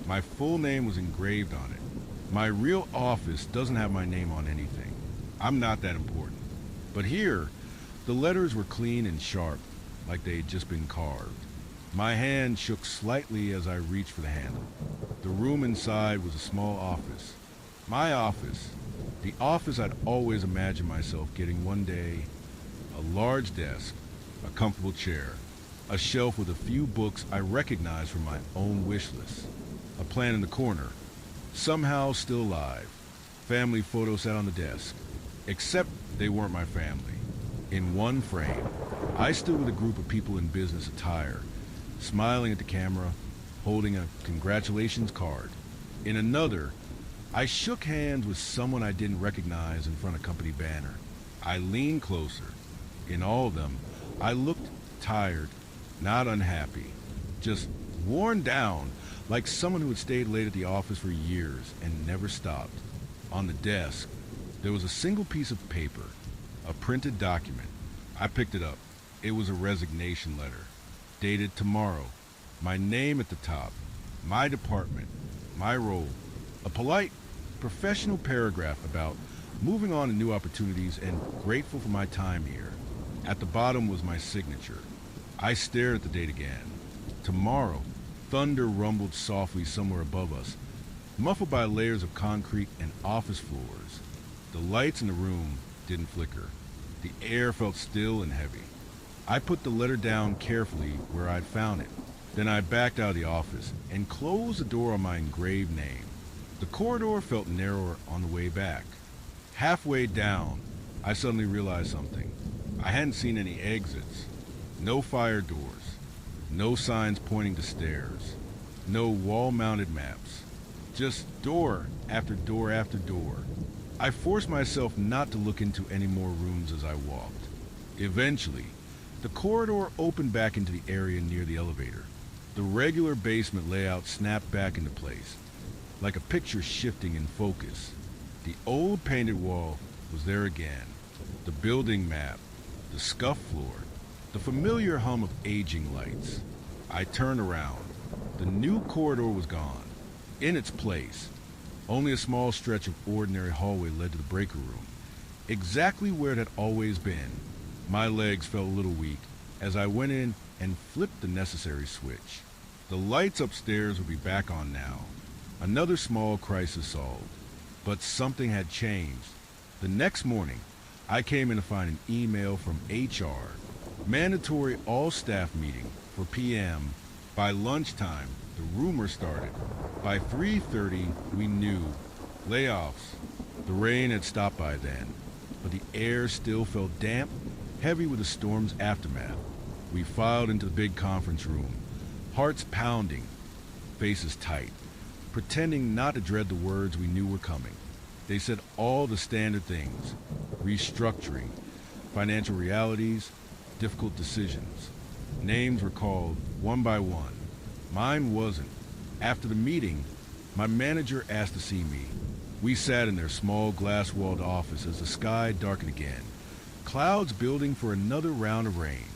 My full name was engraved on it. My real office doesn't have my name on anything. I'm not that important. But here, the letters were clean and sharp, like they had just been carved. My hand shook slightly as I reached for the handle. The room inside was a small office. My office. The office I'd always imagined myself getting one day. A large desk, a comfortable chair, a shelf with a few books I recognized from my own wish list. A plant in the corner, somehow still alive. Family photos sat on the desk, except they weren't my family. In one frame, I stood with a group of people in business attire, smiling at the camera, holding a congratulations card. In another, I shook hands with someone I didn't recognize in front of company banner. I leaned closer. In all of them, I looked tired, not unhappy, just worn down, like someone who had stayed late at the office for years and never stopped. On the desk, there was a single piece of paper, a printed document. I picked it up. It was a resignation letter, dated tomorrow. My name at the top, my department, my role, a polite, professional paragraph about moving on to new opportunities and grateful for my time here. At the bottom was my signature. I stared at the date again. Tomorrow. Thunder rumbled softly somewhere above us, muffled by layers of concrete and office floors. The lights in the room didn't flicker. The air felt still and heavy. I put the letter down carefully where I'd found it. Then I backed out of the office and closed the door on my engraved name. The corridor felt narrower on the way back. Halfway down, I suddenly realized something. I hadn't seen any exits. No fire doors. No signs pointing to stairs. No wall-mounted maps. Just door after door after door. I forced myself not to look into any more rooms as I walked. Eventually, the corridor opened back into the area near the elevator. The regular basement layout snapped back into place, like a picture shifting in focus. The old painted wall was there again. The building map, the scuffed floor, the familiar hum of aging lights. I turned around. The new corridor was gone. In its place, only a small stretch of ordinary hallway led to the breaker room, exactly where it had always been. My legs felt a little weak as I went in and flipped the necessary switch. The lights upstairs would be back on now. Another small crisis solved. But something had changed. The next morning, I came in to find an email from HR. Mandatory all-staff meeting for PM. By lunchtime, the rumor started. By 3:30, we knew. Layoffs. The rain had stopped by then, but the air still felt damp, heavy with the storm's aftermath. We filed into the big conference room, hearts pounding, faces tight, pretending not to dread the words we knew were coming. They said all the standard things: restructuring, financial realities, difficult decisions. Names were called one by one. Mine wasn't. After the meeting, my manager asked to see me. We sat in their small glass-walled office as the sky darkened again, clouds building for another round of rain.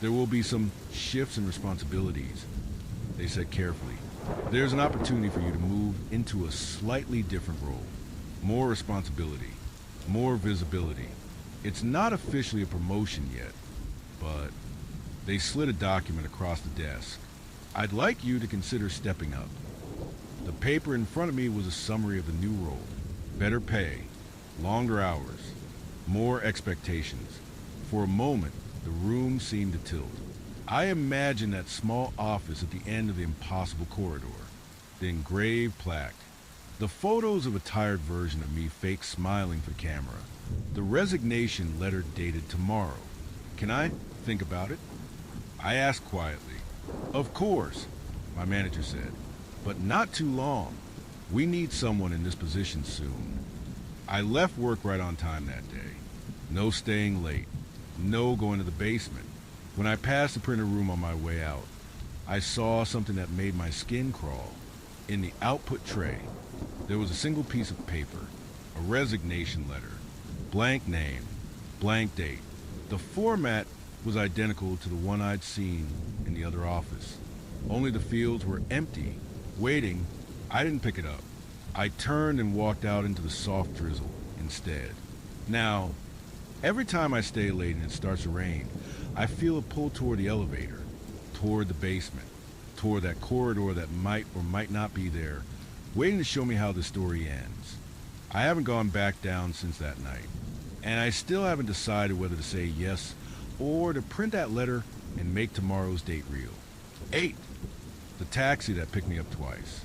There will be some shifts in responsibilities, they said carefully. There's an opportunity for you to move into a slightly different role. More responsibility, more visibility. It's not officially a promotion yet, but they slid a document across the desk. I'd like you to consider stepping up. The paper in front of me was a summary of the new role. Better pay, Longer hours, more expectations. For a moment, the room seemed to tilt. I imagined that small office at the end of the impossible corridor, the engraved plaque, the photos of a tired version of me fake smiling for camera, the resignation letter dated tomorrow. Can I think about it? I asked quietly. Of course, my manager said, but not too long. We need someone in this position soon. I left work right on time that day. No staying late. No going to the basement. When I passed the printer room on my way out, I saw something that made my skin crawl. In the output tray, there was a single piece of paper, a resignation letter, blank name, blank date. The format was identical to the one I'd seen in the other office. Only the fields were empty, waiting. I didn't pick it up. I turned and walked out into the soft drizzle instead. Now, every time I stay late and it starts to rain, I feel a pull toward the elevator, toward the basement, toward that corridor that might or might not be there, waiting to show me how the story ends. I haven't gone back down since that night, and I still haven't decided whether to say yes or to print that letter and make tomorrow's date real. 8. The taxi that picked me up twice.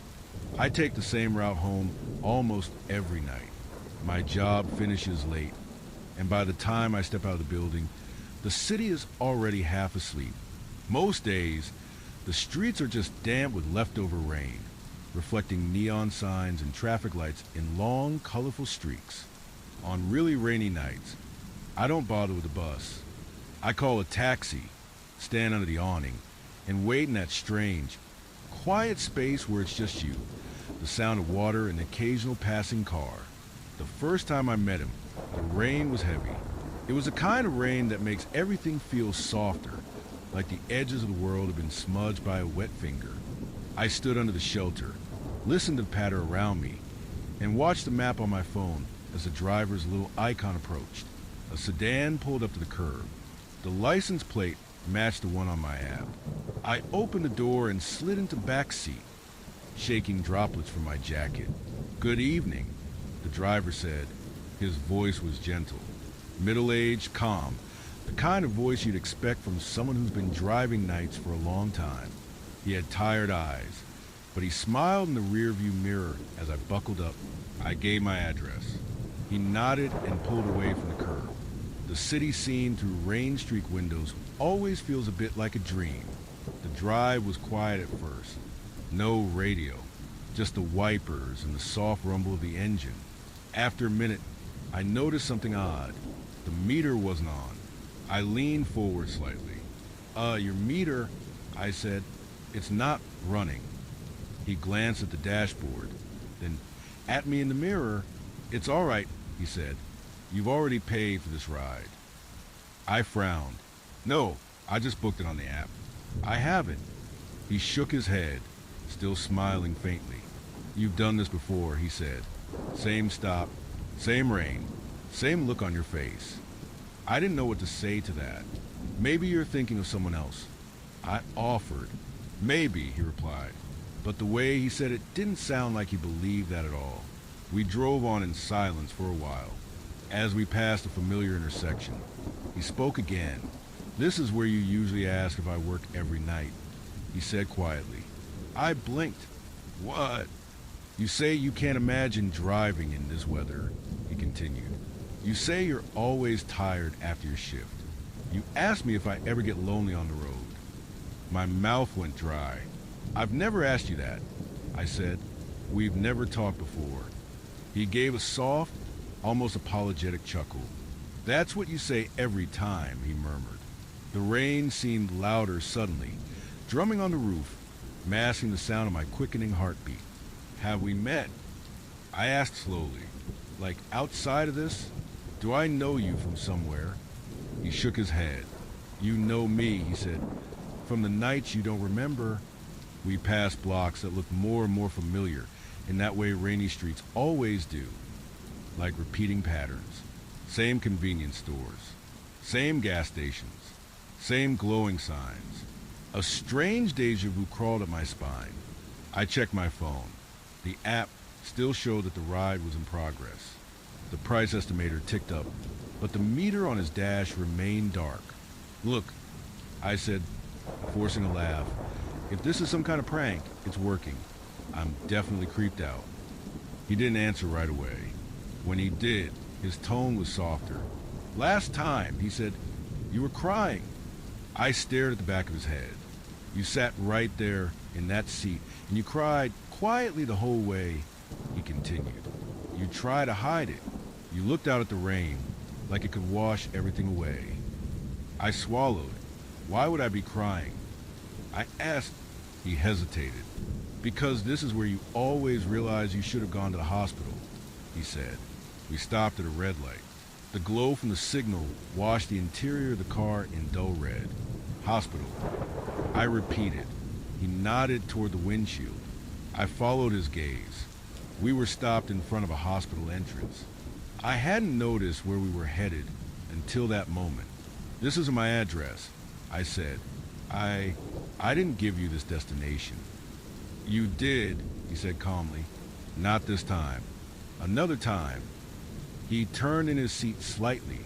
I take the same route home almost every night. My job finishes late, and by the time I step out of the building, the city is already half asleep. Most days, the streets are just damp with leftover rain, reflecting neon signs and traffic lights in long, colorful streaks. On really rainy nights, I don't bother with the bus. I call a taxi, stand under the awning, and wait in that strange, quiet space where it's just you, the sound of water and the occasional passing car. The first time I met him, the rain was heavy. It was a kind of rain that makes everything feel softer, like the edges of the world have been smudged by a wet finger. I stood under the shelter, listened to the patter around me, and watched the map on my phone as the driver's little icon approached. A sedan pulled up to the curb. The license plate matched the one on my app. I opened the door and slid into the back seat, shaking droplets from my jacket. "Good evening," the driver said. His voice was gentle, middle-aged, calm, the kind of voice you'd expect from someone who's been driving nights for a long time. He had tired eyes, but he smiled in the rearview mirror as I buckled up. I gave my address. He nodded and pulled away from the curb. The city scene through rain-streaked windows always feels a bit like a dream. The drive was quiet at first. No radio, just the wipers and the soft rumble of the engine. After a minute, I noticed something odd. The meter wasn't on. I leaned forward slightly. Your meter," I said, "it's not running." He glanced at the dashboard, then at me in the mirror. "It's all right," he said. "You've already paid for this ride." I frowned. "No, I just booked it on the app." "I haven't." He shook his head, still smiling faintly. "You've done this before," he said. "Same stop, same rain, same look on your face." I didn't know what to say to that. "Maybe you're thinking of someone else." I offered. "Maybe," he replied. But the way he said it didn't sound like he believed that at all. We drove on in silence for a while. As we passed a familiar intersection, he spoke again. "This is where you usually ask if I work every night," he said quietly. I blinked. "What?" "You say you can't imagine driving in this weather," he continued. "You say you're always tired after your shift. You ask me if I ever get lonely on the road." My mouth went dry. "I've never asked you that," I said. "We've never talked before." He gave a soft, almost apologetic chuckle. "That's what you say every time," he murmured. The rain seemed louder suddenly, drumming on the roof, masking the sound of my quickening heartbeat. "Have we met?" I asked slowly. "Like outside of this? Do I know you from somewhere?" He shook his head. "You know me," he said. "From the nights you don't remember." We passed blocks that looked more and more familiar, in that way rainy streets always do, like repeating patterns. Same convenience stores, same gas stations, same glowing signs. A strange deja vu crawled up my spine. I checked my phone. The app still showed that the ride was in progress. The price estimator ticked up, but the meter on his dash remained dark. Look, I said, forcing a laugh. If this is some kind of prank, it's working. I'm definitely creeped out. He didn't answer right away. When he did, his tone was softer. Last time, he said, you were crying. I stared at the back of his head. You sat right there in that seat, and you cried quietly the whole way, he continued. You tried to hide it. You looked out at the rain, like it could wash everything away. I swallowed. Why would I be crying? I asked. He hesitated. Because this is where you always realize you should have gone to the hospital, he said. We stopped at a red light. The glow from the signal washed the interior of the car in dull red. Hospital. I repeated. He nodded toward the windshield. I followed his gaze. We were stopped in front of a hospital entrance. I hadn't noticed where we were headed until that moment. This is my address, I said. I didn't give you this destination. You did, he said calmly. Not this time. Another time. He turned in his seat slightly,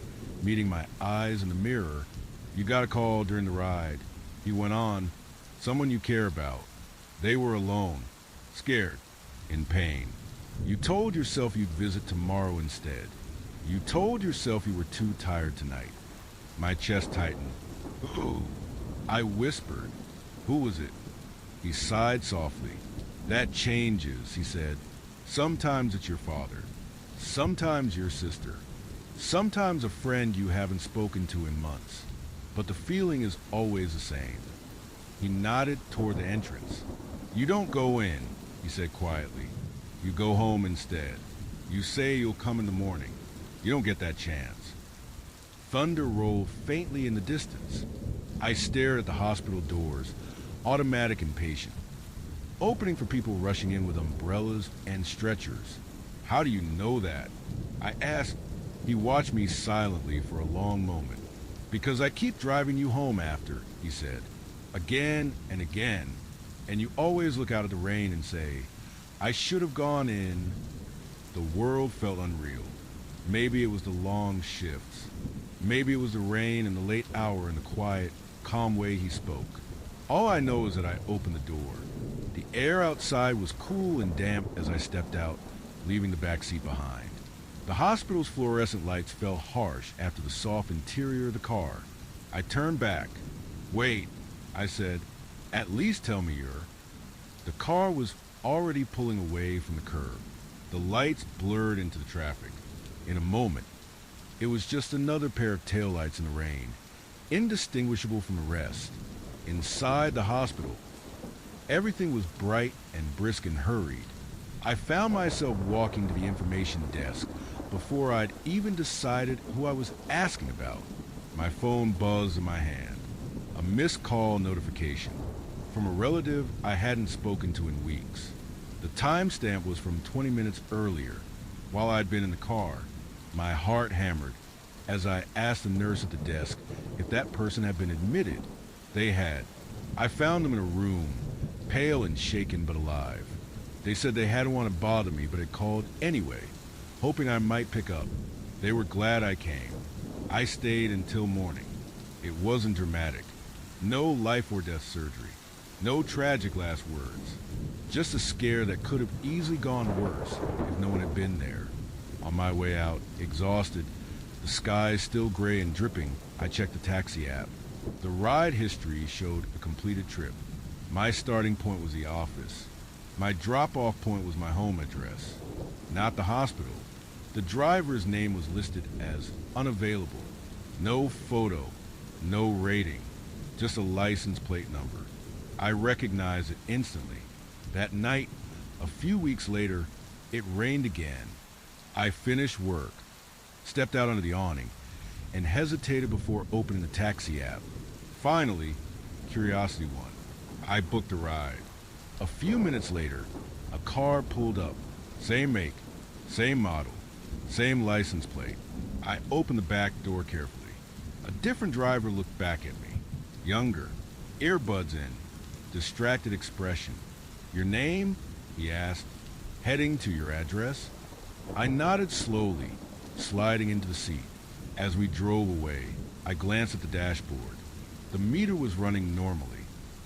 meeting my eyes in the mirror. You got a call during the ride. He went on. Someone you care about. They were alone, scared, in pain. You told yourself you'd visit tomorrow instead. You told yourself you were too tired tonight. My chest tightened. Who? I whispered. Who was it? He sighed softly. That changes, he said. Sometimes it's your father. Sometimes your sister. Sometimes a friend you haven't spoken to in months. But the feeling is always the same. He nodded toward the entrance. You don't go in, he said quietly. You go home instead. You say you'll come in the morning. You don't get that chance. Thunder rolled faintly in the distance. I stared at the hospital doors, automatic and patient, opening for people rushing in with umbrellas and stretchers. How do you know that? I asked. He watched me silently for a long moment. Because I keep driving you home after, he said. Again and again. And you always look out at the rain and say, I should have gone in. The world felt unreal. Maybe it was the long shifts. Maybe it was the rain and the late hour and the quiet, calm way he spoke. All I know is that I opened the door. The air outside was cool and damp as I stepped out, leaving the back seat behind. The hospital's fluorescent lights fell harsh after the soft interior of the car. I turned back. Wait, I said, at least tell me you're. The car was already pulling away from the curb. The lights blurred into the traffic. In a moment, it was just another pair of taillights in the rain, indistinguishable from the rest. Inside the hospital, everything was bright and brisk and hurried. I found myself walking to the information desk before I'd even decided who I was asking about. My phone buzzed in my hand. A missed call notification from a relative I hadn't spoken to in weeks. The timestamp was from 20 minutes earlier, while I'd been in the car. My heart hammered as I asked the nurse at the desk if that person had been admitted. They had. I found them in a room, pale and shaken but alive. They said they hadn't want to bother me but had called anyway, hoping I might pick up. They were glad I came. I stayed until morning. It wasn't dramatic. No life or death surgery. No tragic last words. Just a scare that could have easily gone worse if no one had been there. On my way out, exhausted, the sky still gray and dripping, I checked the taxi app. The ride history showed a completed trip. My starting point was the office. My drop-off point was my home address, not the hospital. The driver's name was listed as unavailable. No photo, no rating, just a license plate number. I recognized it instantly. That night, a few weeks later, it rained again. I finished work, stepped out under the awning, and hesitated before opening the taxi app. Finally, curiosity won. I booked a ride. A few minutes later, a car pulled up. Same make, same model, same license plate. I opened the back door carefully. A different driver looked back at me. Younger, earbuds in, distracted expression. Your name? He asked. Heading to your address? I nodded slowly. sliding into the seat. As we drove away, I glanced at the dashboard. The meter was running normally.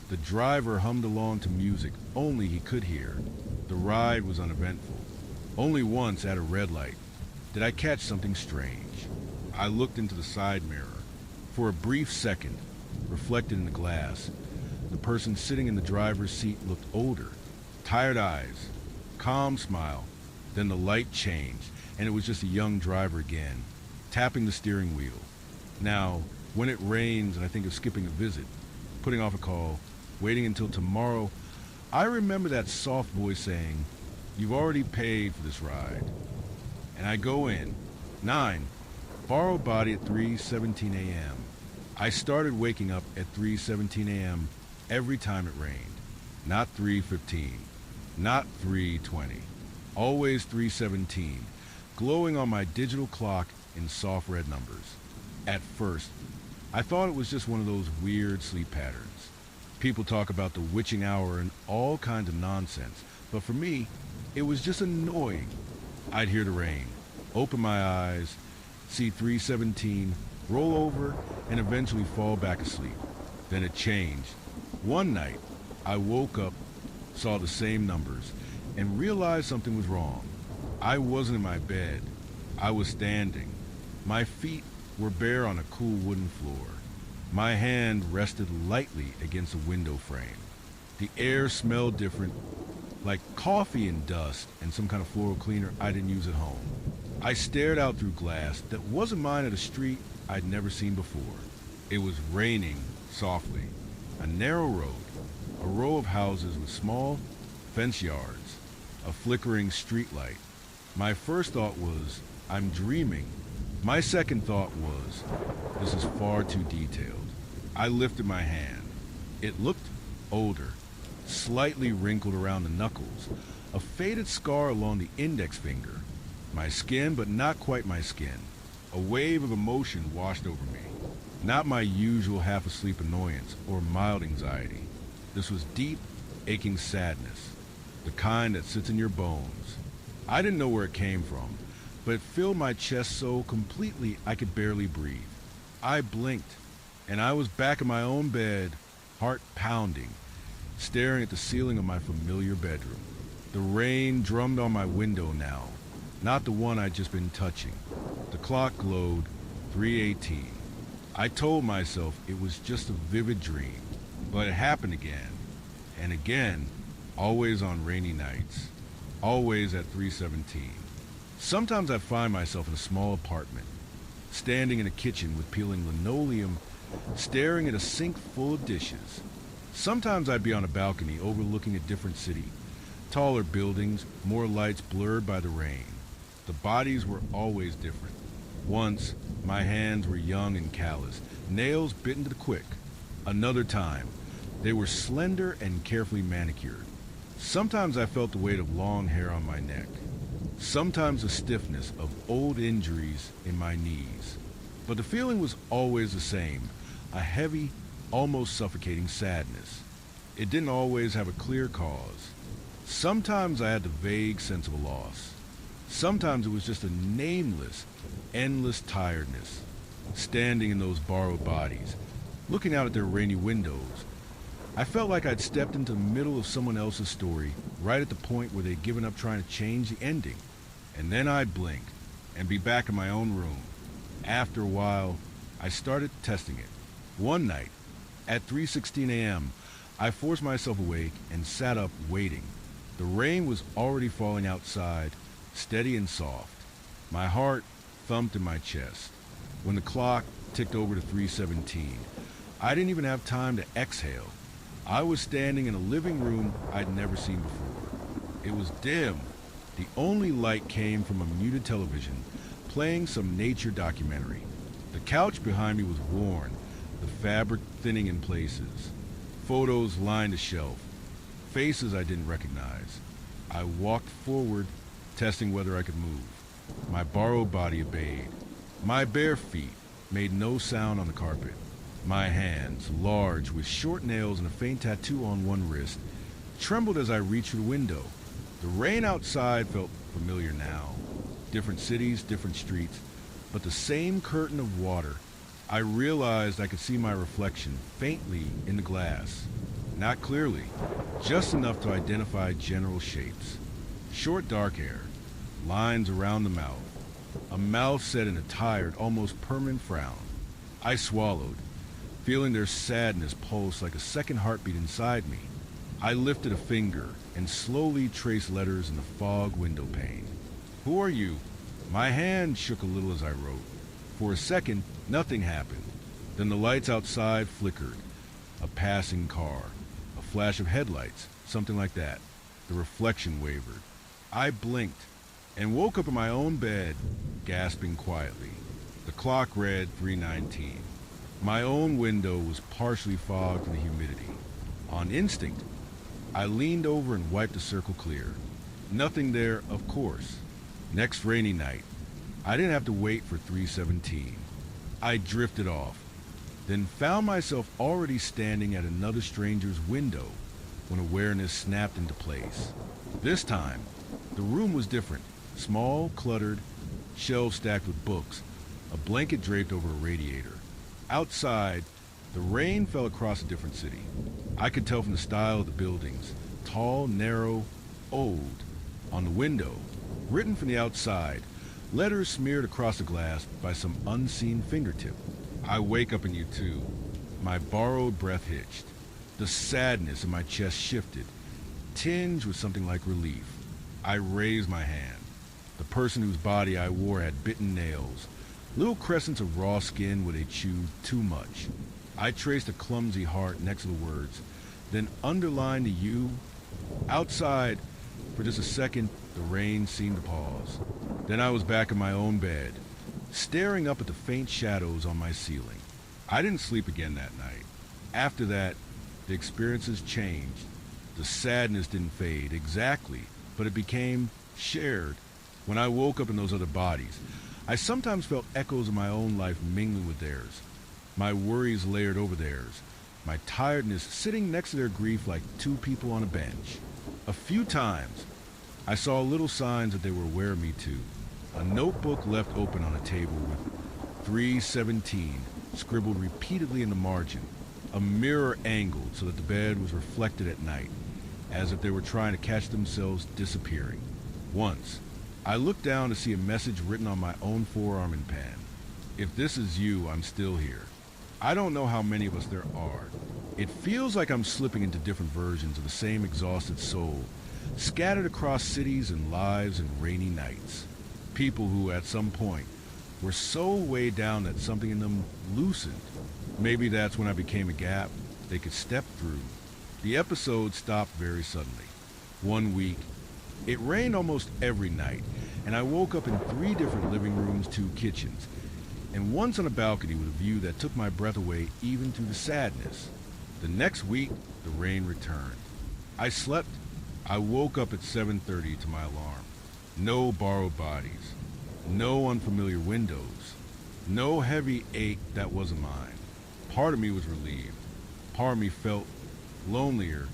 The driver hummed along to music only he could hear. The ride was uneventful. Only once at a red light did I catch something strange. I looked into the side mirror. For a brief second, reflected in the glass, the person sitting in the driver's seat looked older. Tired eyes, calm smile. Then the light changed, and it was just a young driver again, tapping the steering wheel. Now, when it rains and I think of skipping a visit, putting off a call, waiting until tomorrow, I remember that soft voice saying, "You've already paid for this ride." And I go in. 9. Borrowed body at 3:17 a.m. I started waking up at 3:17 a.m. every time it rained. Not 3:15, not 3:20. Always 3:17, glowing on my digital clock in soft red numbers. At first, I thought it was just one of those weird sleep patterns. People talk about the witching hour and all kinds of nonsense, but for me, it was just annoying. I'd hear the rain, open my eyes, see 3:17, roll over, and eventually fall back asleep. Then it changed. One night, I woke up, saw the same numbers, and realized something was wrong. I wasn't in my bed. I was standing. My feet were bare on a cool wooden floor. My hand rested lightly against a window frame. The air smelled different, like coffee and dust and some kind of floral cleaner I didn't use at home. I stared out through glass that wasn't mine at a street I'd never seen before. It was raining softly. A narrow road, a row of houses with small fence yards, a flickering street light. My first thought was, I'm dreaming. My second thought was, this is far too detailed. I lifted my hand. It looked older, slightly wrinkled around the knuckles, a faded scar along the index finger. My skin, but not quite my skin. A wave of emotion washed over me. Not my usual half-asleep annoyance or mild anxiety. This was deep, aching sadness, the kind that sits in your bones. I didn't know where it came from, but it filled my chest so completely I could barely breathe. I blinked, and I was back in my own bed, heart pounding, staring at the ceiling of my familiar bedroom. The rain drummed on my window now, not the one I'd just been touching. The clock glowed, 3:18. I told myself it was just a vivid dream, but it happened again, and again, always on rainy nights, always at 3:17. Sometimes I'd find myself in a small apartment, standing in a kitchen with peeling linoleum, staring at a sink full of dishes. Sometimes I'd be on a balcony overlooking a different city, taller buildings, more lights blurred by the rain. The bodies were always different. Once, my hands were young and callous, nails bitten to the quick. Another time, they were slender and carefully manicured. Sometimes I felt the weight of long hair on my neck. Sometimes the stiffness of old injuries in my knees. But the feeling was always the same, a heavy, almost suffocating sadness. It didn't always have a clear cause. Sometimes I had the vague sense of a loss. Sometimes it was just a nameless, endless tiredness, standing in those borrowed bodies, looking out at their rainy windows. I felt like I'd stepped into the middle of someone else's story, right at the point where they'd given up trying to change the ending. And then I'd blink and be back in my own room. After a while, I started testing it. One night, at 3:16 a.m., I forced myself awake and sat up waiting. The rain was already falling outside, steady and soft. My heart thumped in my chest. When the clock ticked over to 3:17, I didn't even have time to exhale. I was standing in a living room I'd never seen before. It was dim. The only light came from a muted television, playing some nature documentary. The couch behind me was worn, the fabric thinning in places. Photos lined the shelf, faces I didn't recognize. I walked forward, testing whether I could move. My borrowed body obeyed. My bare feet made no sound on the carpet. My hands, large with short nails and a faint tattoo on one wrist, trembled as I reached for the window. The rain outside felt familiar now. Different cities, different streets, but the same curtain of water. I realized I could see my reflection faintly in the glass. Not clearly, just enough to identify general shapes. Short dark hair, lines around the mouth, a mouth set in a tired, almost permanent frown. I swallowed, feeling their sadness pulse like a second heartbeat inside me. I lifted a finger and slowly traced letters in the fog window pane. Who are you? My hand shook a little as I wrote. For a second, nothing happened. Then the lights outside flickered. A passing car, a flash of headlights, something like that. The reflection wavered. I blinked and woke up in my own bed, gasping quietly. The clock read 3:19. My own window was partially fogged in the humidity. On instinct, I leaned over and wiped the circle clear. Nothing there, of course. Next rainy night, I didn't have to wait for 3:17. I drifted off, then found myself already standing at another stranger's window when awareness snapped into place. This time, the room was different. Small, cluttered, shelves stacked with books, a blanket draped over a radiator. Outside, the rain fell across a different city. I could tell from the style of the buildings, tall, narrow, old. On the window, written from the outside, letters smeared across the glass by some unseen fingertip. I wake up in you too. My borrowed breath hitched. The sadness in my chest shifted, tinged with something like relief. I raised my hand. The person whose body I wore had bitten nails, little crescents of raw skin where they chewed too much. I traced a clumsy heart next to the words, then underlined the U. Outside, for just a second, the rain seemed to pause. Then I was back in my own bed, staring up at the faint shadows on my ceiling. I didn't sleep again that night. After that, the experiences changed. The sadness didn't fade exactly, but it became shared. When I woke up in those other bodies, I sometimes felt echoes of my own life mingling with theirs. My worries layered over theirs, my tiredness sitting next to their grief like two people on a bench. A few times, I saw little signs that they were aware of me too. A notebook left open on a table with 3:17 scribbled repeatedly in the margin. A mirror angled so that the bed was reflected at night, as if they were trying to catch themselves disappearing. Once, I looked down to see a message written on my own forearm in pen. If this is you, I'm still here. I don't know how many of us there are. It feels like I'm slipping into different versions of the same exhausted soul, scattered across cities and lives and rainy nights. People who, at some point, were so weighed down that something in them loosened. Maybe that's when I became a gap they could step through. The episode stopped very suddenly. One week, it rained almost every night, and I woke up in 3 different living rooms, 2 kitchens, and once on a balcony with a view that took my breath away even through the sadness. The next week, the rain returned. I slept. I woke up at 7:30 to my alarm. No borrowed bodies. No unfamiliar windows. No heavy ache that wasn't mine. Part of me was relieved. Part of me felt lonelier.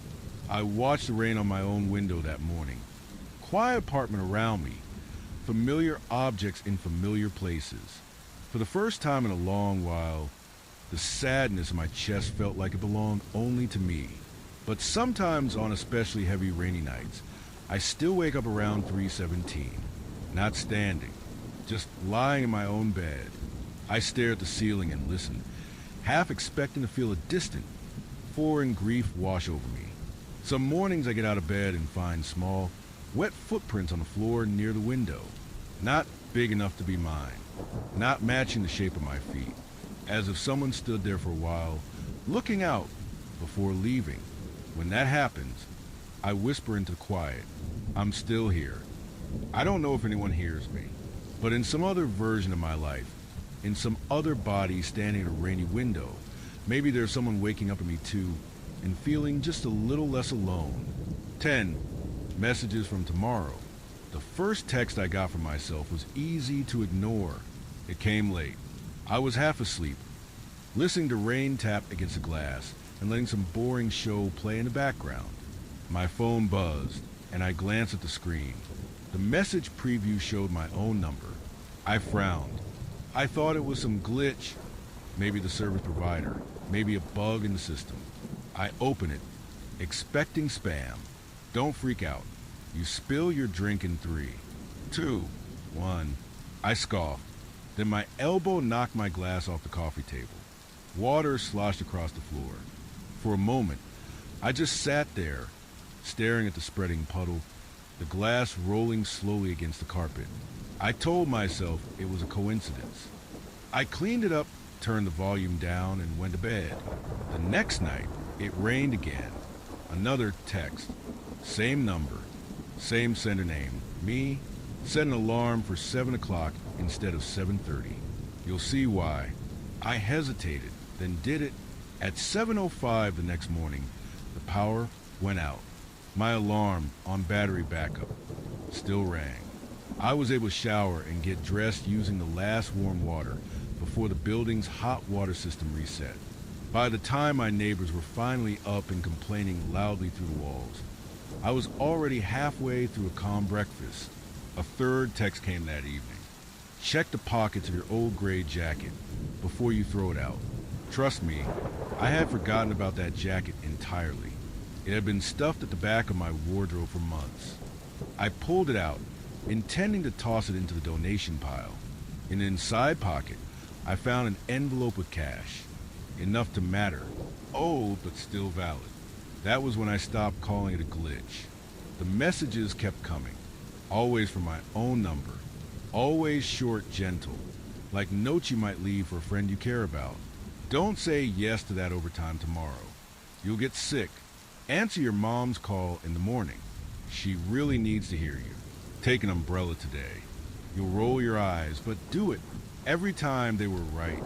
I watched the rain on my own window that morning. Quiet apartment around me. Familiar objects in familiar places. For the first time in a long while, the sadness in my chest felt like it belonged only to me. But sometimes on especially heavy rainy nights, I still wake up around 3:17, not standing, just lying in my own bed. I stare at the ceiling and listen, half expecting to feel a distant, foreign grief wash over me. Some mornings I get out of bed and find small, wet footprints on the floor near the window, not big enough to be mine, not matching the shape of my feet, as if someone stood there for a while, looking out before leaving. When that happens, I whisper into the quiet, I'm still here. I don't know if anyone hears me, but in some other version of my life, in some other body standing at a rainy window, maybe there's someone waking up at me too and feeling just a little less alone. 10 messages from tomorrow. The first text I got from myself was easy to ignore. It came late. I was half asleep, listening to rain tap against the glass and letting some boring show play in the background. My phone buzzed, and I glanced at the screen. The message preview showed my own number. I frowned. I thought it was some glitch, maybe the service provider, maybe a bug in the system. I open it, expecting spam. Don't freak out. You spill your drink in 3, 2, 1. I scoffed. Then my elbow knocked my glass off the coffee table. Water sloshed across the floor. For a moment, I just sat there, staring at the spreading puddle, the glass rolling slowly against the carpet. I told myself it was a coincidence. I cleaned it up, turned the volume down, and went to bed. The next night, it rained again. Another text. Same number. Same sender name. Me. Set an alarm for 7 o'clock instead of 7:30. You'll see why. I hesitated, then did it. At 7:05 the next morning, the power went out. My alarm, on battery backup, still rang. I was able to shower and get dressed using the last warm water before the building's hot water system reset. By the time my neighbors were finally up and complaining loudly through the walls, I was already halfway through a calm breakfast. A third text came that evening. Check the pockets of your old gray jacket before you throw it out. Trust me, I had forgotten about that jacket entirely. It had been stuffed at the back of my wardrobe for months. I pulled it out, intending to toss it into the donation pile. In the inside pocket, I found an envelope with cash. Enough to matter. Old, but still valid. That was when I stopped calling it a glitch. The messages kept coming, always from my own number. Always short, gentle, like notes you might leave for a friend you care about. Don't say yes to that overtime tomorrow. You'll get sick. Answer your mom's call in the morning. She really needs to hear you. Take an umbrella today. You'll roll your eyes, but do it. Every time they were right.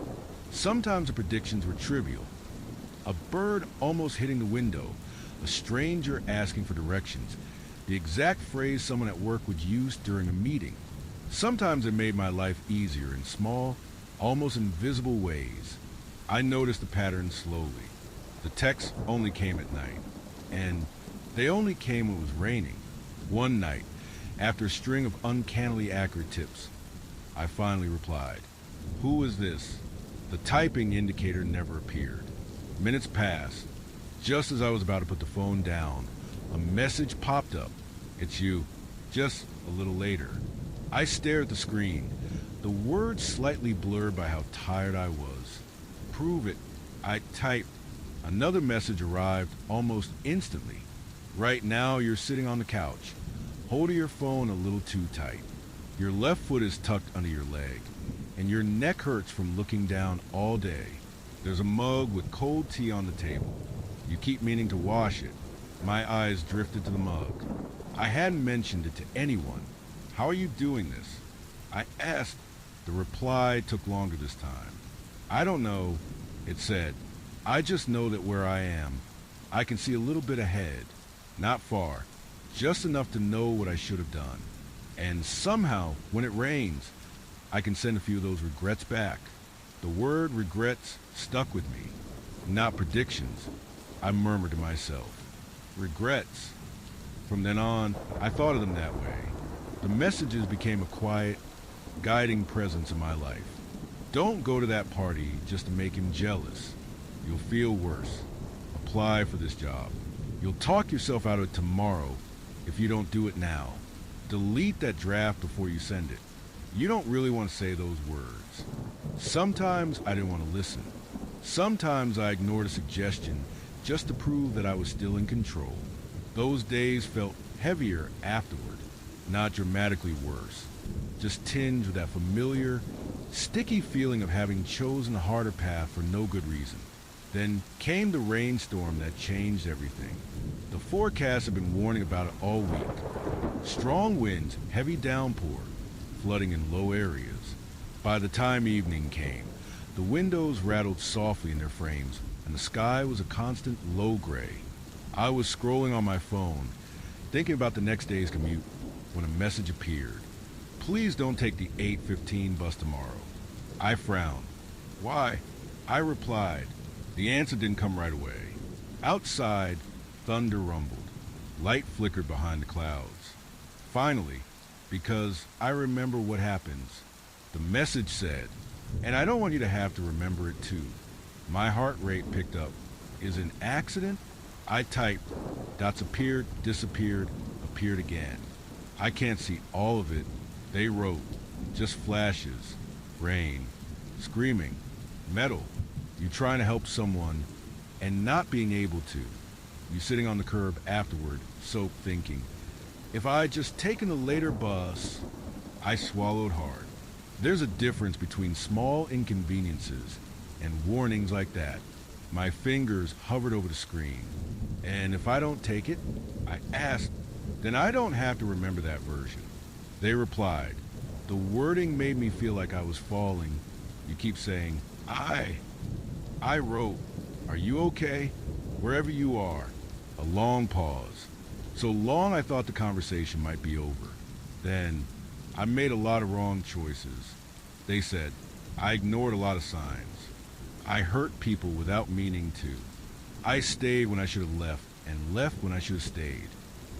Sometimes the predictions were trivial. A bird almost hitting the window, a stranger asking for directions, the exact phrase someone at work would use during a meeting. Sometimes it made my life easier in small, almost invisible ways. I noticed the pattern slowly. The texts only came at night, and they only came when it was raining. One night, after a string of uncannily accurate tips, I finally replied. Who is this? The typing indicator never appeared. Minutes passed. Just as I was about to put the phone down, a message popped up. It's you. Just a little later. I stared at the screen, the words slightly blurred by how tired I was. Prove it. I typed. Another message arrived almost instantly. Right now you're sitting on the couch, holding your phone a little too tight. Your left foot is tucked under your leg, and your neck hurts from looking down all day. There's a mug with cold tea on the table. You keep meaning to wash it. My eyes drifted to the mug. I hadn't mentioned it to anyone. How are you doing this? I asked. The reply took longer this time. I don't know, it said. I just know that where I am, I can see a little bit ahead. Not far. Just enough to know what I should have done. And somehow, when it rains, I can send a few of those regrets back. The word regrets stuck with me. Not predictions. I murmured to myself. Regrets. From then on, I thought of them that way. The messages became a quiet, guiding presence in my life. Don't go to that party just to make him jealous. You'll feel worse. Apply for this job. You'll talk yourself out of it tomorrow if you don't do it now. Delete that draft before you send it. You don't really want to say those words. Sometimes I didn't want to listen. Sometimes I ignored a suggestion just to prove that I was still in control. Those days felt heavier afterward, not dramatically worse. Just tinged with that familiar, sticky feeling of having chosen a harder path for no good reason. Then came the rainstorm that changed everything. The forecast had been warning about it all week. Strong winds, heavy downpour, flooding in low areas. By the time evening came, the windows rattled softly in their frames, and the sky was a constant low gray. I was scrolling on my phone, thinking about the next day's commute, when a message appeared. Please don't take the 8:15 bus tomorrow. I frowned. Why? I replied. The answer didn't come right away. Outside, thunder rumbled. Light flickered behind the clouds. Finally, because I remember what happens, the message said, and I don't want you to have to remember it too. My heart rate picked up. Is an accident? I typed. Dots appeared, disappeared, appeared again. I can't see all of it. They wrote. Just flashes. Rain. Screaming. Metal. You trying to help someone and not being able to. You sitting on the curb afterward, soap thinking. If I had just taken the later bus, I swallowed hard. There's a difference between small inconveniences and warnings like that. My fingers hovered over the screen. And if I don't take it, I asked, then I don't have to remember that version. They replied. The wording made me feel like I was falling. You keep saying, I wrote, are you okay? Wherever you are. A long pause. So long I thought the conversation might be over. Then, I made a lot of wrong choices. They said, I ignored a lot of signs. I hurt people without meaning to. I stayed when I should have left, and left when I should have stayed.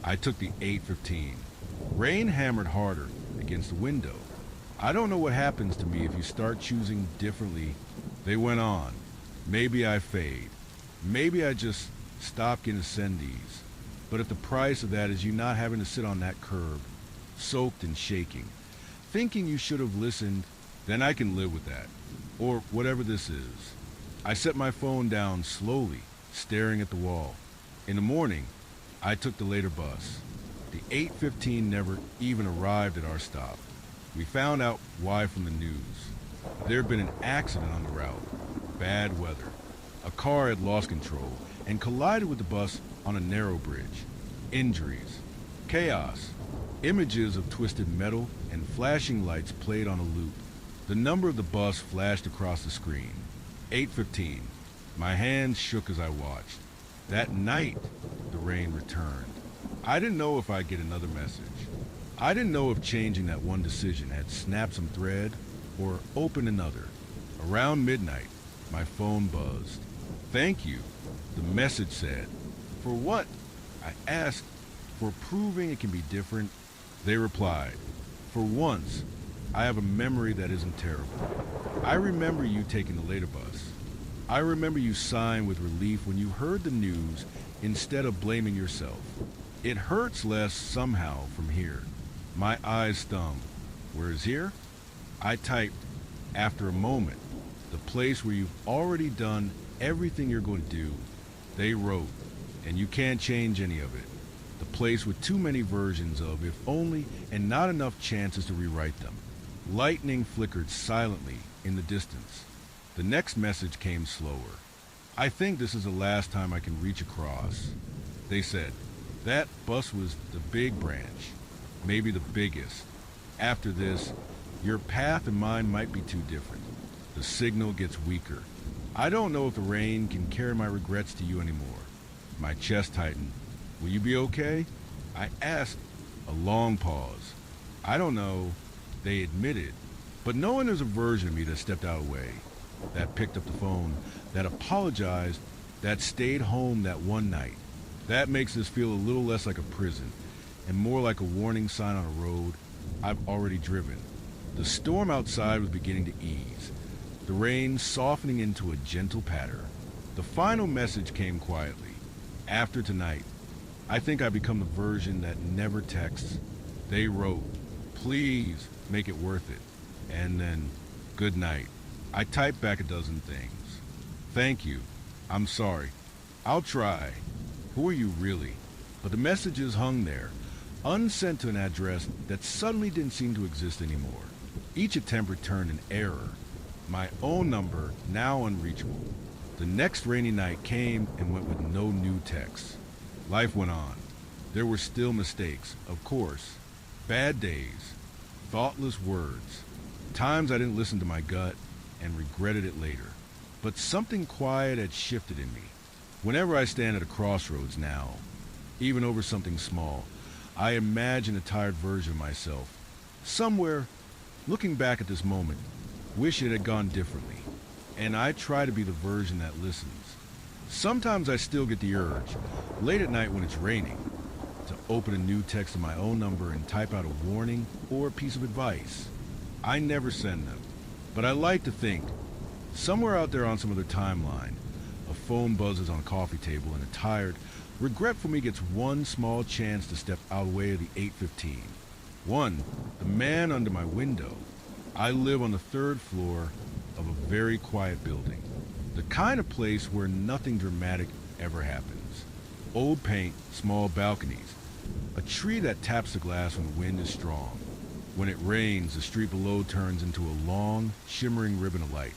I took the 8:15. Rain hammered harder against the window. I don't know what happens to me if you start choosing differently. They went on. Maybe I fade. Maybe I just stop getting attendees. But if the price of that is you not having to sit on that curb, soaked and shaking, thinking you should have listened, then I can live with that. Or whatever this is. I set my phone down slowly, staring at the wall. In the morning, I took the later bus. The 8:15 never even arrived at our stop. We found out why from the news. There had been an accident on the route. Bad weather. A car had lost control and collided with the bus on a narrow bridge. Injuries. Chaos. Images of twisted metal and flashing lights played on a loop. The number of the bus flashed across the screen. 8:15. My hands shook as I watched. That night, the rain returned. I didn't know if I'd get another message. I didn't know if changing that one decision had snapped some thread or opened another. Around midnight, my phone buzzed. Thank you, the message said. For what? I asked. For proving it can be different. They replied. For once, I have a memory that isn't terrible. I remember you taking the later bus. I remember you sighing with relief when you heard the news instead of blaming yourself. It hurts less somehow from here. My eyes stung. Where is here? I typed, after a moment, the place where you've already done everything you're going to do. They wrote, and you can't change any of it. The place with too many versions of if only and not enough chances to rewrite them. Lightning flickered silently in the distance. The next message came slower. I think this is the last time I can reach across. They said, that bus was the big branch, maybe the biggest. After this, your path and mine might be too different. The signal gets weaker. I don't know if the rain can carry my regrets to you anymore. My chest tightened. Will you be okay? I asked. A long pause. I don't know. They admitted. But knowing there's a version of me that stepped out of the way, that picked up the phone, that apologized, that stayed home that one night, that makes this feel a little less like a prison and more like a warning sign on a road I've already driven. The storm outside was beginning to ease, the rain softening into a gentle patter. The final message came quietly. After tonight, I think I become the version that never texts. They wrote, please make it worth it. And then, good night. I typed back a dozen things. Thank you. I'm sorry. I'll try. Who are you really? But the messages hung there, unsent to an address that suddenly didn't seem to exist anymore. Each attempt returned an error. My own number, now unreachable. The next rainy night came and went with no new texts. Life went on. There were still mistakes, of course. Bad days. Thoughtless words. Times I didn't listen to my gut and regretted it later. But something quiet had shifted in me. Whenever I stand at a crossroads now, even over something small, I imagine a tired version of myself. Somewhere, looking back at this moment, wish it had gone differently. And I try to be the version that listens. Sometimes I still get the urge, late at night when it's raining. open a new text to my own number and type out a warning or a piece of advice. I never send them, but I like to think somewhere out there on some other timeline, a phone buzzes on a coffee table and a tired, regretful me gets one small chance to step out of the way of the 8:15. One, the man under my window. I live on the 3rd floor of a very quiet building. The kind of place where nothing dramatic ever happens. Old paint, small balconies. A tree that taps the glass when the wind is strong. When it rains, the street below turns into a long, shimmering ribbon of light.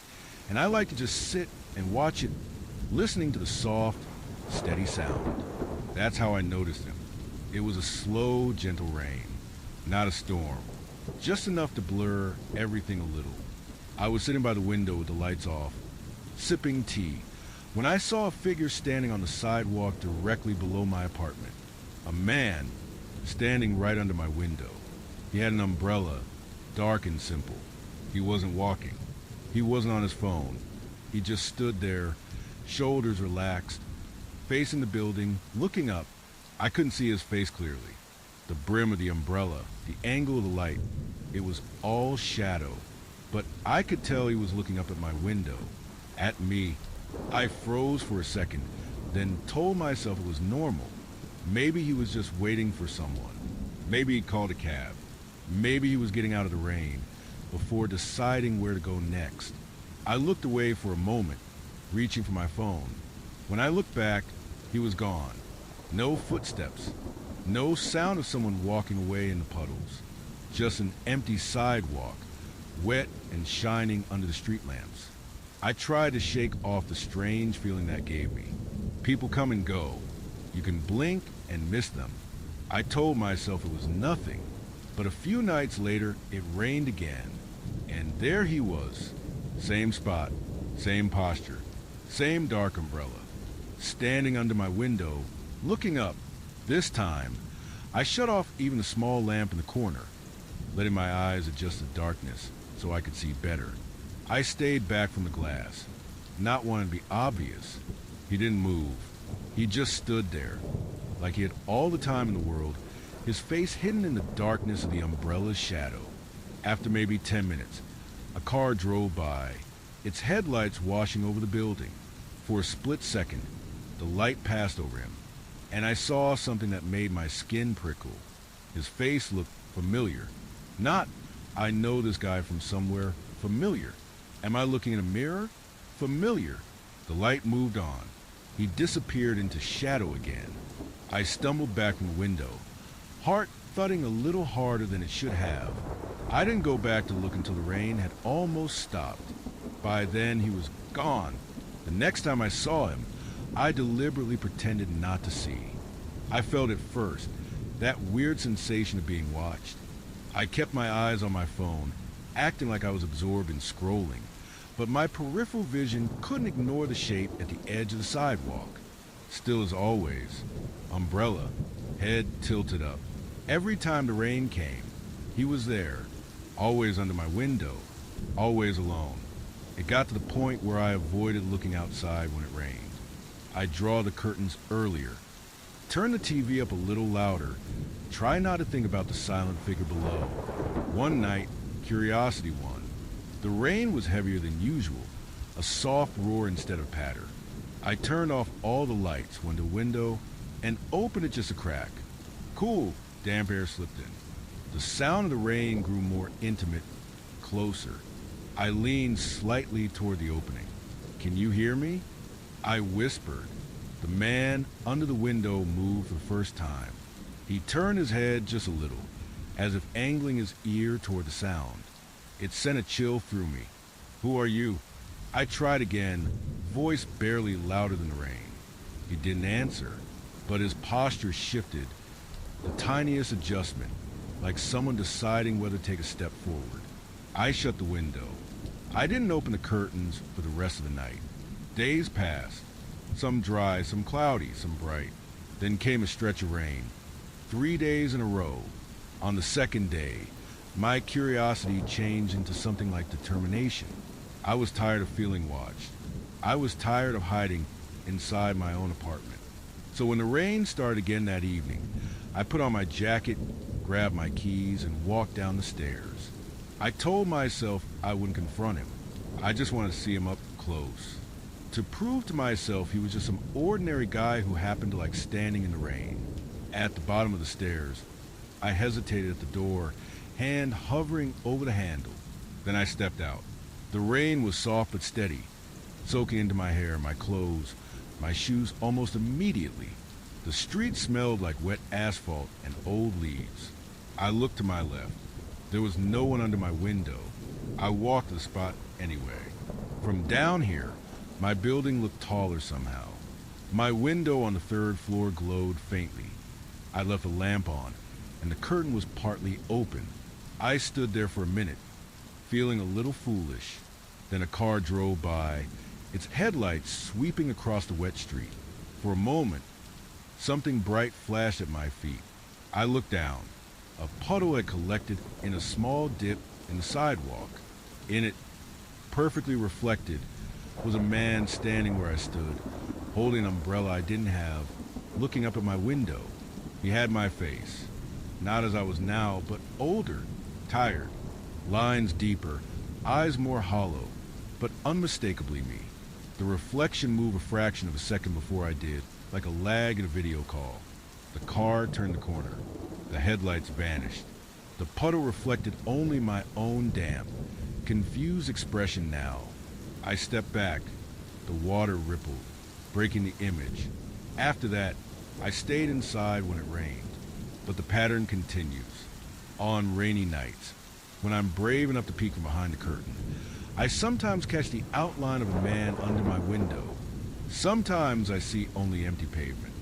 And I like to just sit and watch it, listening to the soft, steady sound. That's how I noticed him. It was a slow, gentle rain, not a storm. Just enough to blur everything a little. I was sitting by the window with the lights off, sipping tea, when I saw a figure standing on the sidewalk directly below my apartment. A man standing right under my window. He had an umbrella, dark and simple. He wasn't walking. He wasn't on his phone. He just stood there, shoulders relaxed, facing the building, looking up. I couldn't see his face clearly. The brim of the umbrella, the angle of the light, it was all shadow. But I could tell he was looking up at my window, at me. I froze for a second, then told myself it was normal. Maybe he was just waiting for someone. Maybe he'd called a cab. Maybe he was getting out of the rain before deciding where to go next. I looked away for a moment, reaching for my phone. When I looked back, he was gone. No footsteps. No sound of someone walking away in the puddles. Just an empty sidewalk, wet and shining under the street lamps. I tried to shake off the strange feeling that gave me. People come and go. You can blink and miss them. I told myself it was nothing, but a few nights later, it rained again. And there he was. Same spot, same posture, same dark umbrella. Standing under my window, looking up. This time, I shut off even the small lamp in the corner, letting my eyes adjust to darkness so I could see better. I stayed back from the glass, not wanting to be obvious. He didn't move. He just stood there, like he had all the time in the world, his face hidden in the darkness of the umbrella's shadow. After maybe 10 minutes, a car drove by, its headlights washing over the building. For a split second, the light passed over him, and I saw something that made my skin prickle. His face looked familiar. Not, I know this guy from somewhere, familiar. Am I looking in a mirror? Familiar. The light moved on. He disappeared into shadow again. I stumbled back from the window, heart thudding a little harder than it should have. I didn't go back to look until the rain had almost stopped. By then, he was gone. The next time I saw him, I deliberately pretended not to see. I felt it first, that weird sensation of being watched. I kept my eyes on my phone, acting like I was absorbed in scrolling, but my peripheral vision couldn't ignore the shape at the edge of the sidewalk. Still as always, umbrella, head tilted up. Every time the rain came, he was there, always under my window, always alone. It got to the point where I avoided looking outside when it rained. I'd draw the curtains earlier, turn the TV up a little louder, try not to think about the silent figure below. One night, curiosity won. The rain was heavier than usual, a soft roar instead of patter. I turned off all the lights, went to the window, and opened it just a crack. Cool, damp air slipped in. The sound of the rain grew more intimate, closer. I leaned slightly toward the opening. Can you hear me? I whispered. The man under the window moved for the first time. He turned his head just a little, as if angling his ear toward the sound. It sent a chill through me. Who are you? I tried again, voice barely louder than the rain. He didn't answer, but his posture shifted, the tiniest adjustment, like someone deciding whether to take a step forward. I shut the window. I didn't open the curtains for the rest of the night. Days passed, some dry, some cloudy, some bright. Then came a stretch of rain. 3 days in a row. On the second day, my curiosity changed into something like determination. I was tired of feeling watched. I was tired of hiding inside my own apartment. So when the rain started again that evening, I put on my jacket, grabbed my keys, and walked down the stairs. I told myself I wouldn't confront him. I just wanted to see him up close. To prove to myself he was just some ordinary guy who happened to like standing in the rain. At the bottom of the stairs, I hesitated at the door, hand hovering over the handle. Then I stepped out. The rain was soft but steady, soaking into my hair, my clothes, my shoes almost immediately. The street smelled like wet asphalt and old leaves. I looked to my left. There was no one under my window. I walked to the spot anyway. From down here, my building looked taller somehow. My window on the third floor glowed faintly. I left a lamp on, and the curtain was partly open. I stood there for a minute, feeling a little foolish. Then a car drove by, its headlights sweeping across the wet street. For a moment, something bright flashed at my feet. I looked down. A puddle had collected in a small dip in the sidewalk. In it, perfectly reflected, was a man standing where I stood, holding an umbrella I didn't have, looking up at my window. He had my face, not as I was now, but older, tired, lines deeper, eyes more hollow, but unmistakably me. The reflection moved a fraction of a second before I did, like a lag in a video call. The car turned the corner. The headlights vanished. The puddle reflected only my own damp, confused expression now. I stepped back. The water rippled, breaking the image. After that, I stayed inside when it rained. But the pattern continues. On rainy nights, when I'm brave enough to peek from behind the curtain, I sometimes catch the outline of a man under my window. Sometimes I see only empty pavement.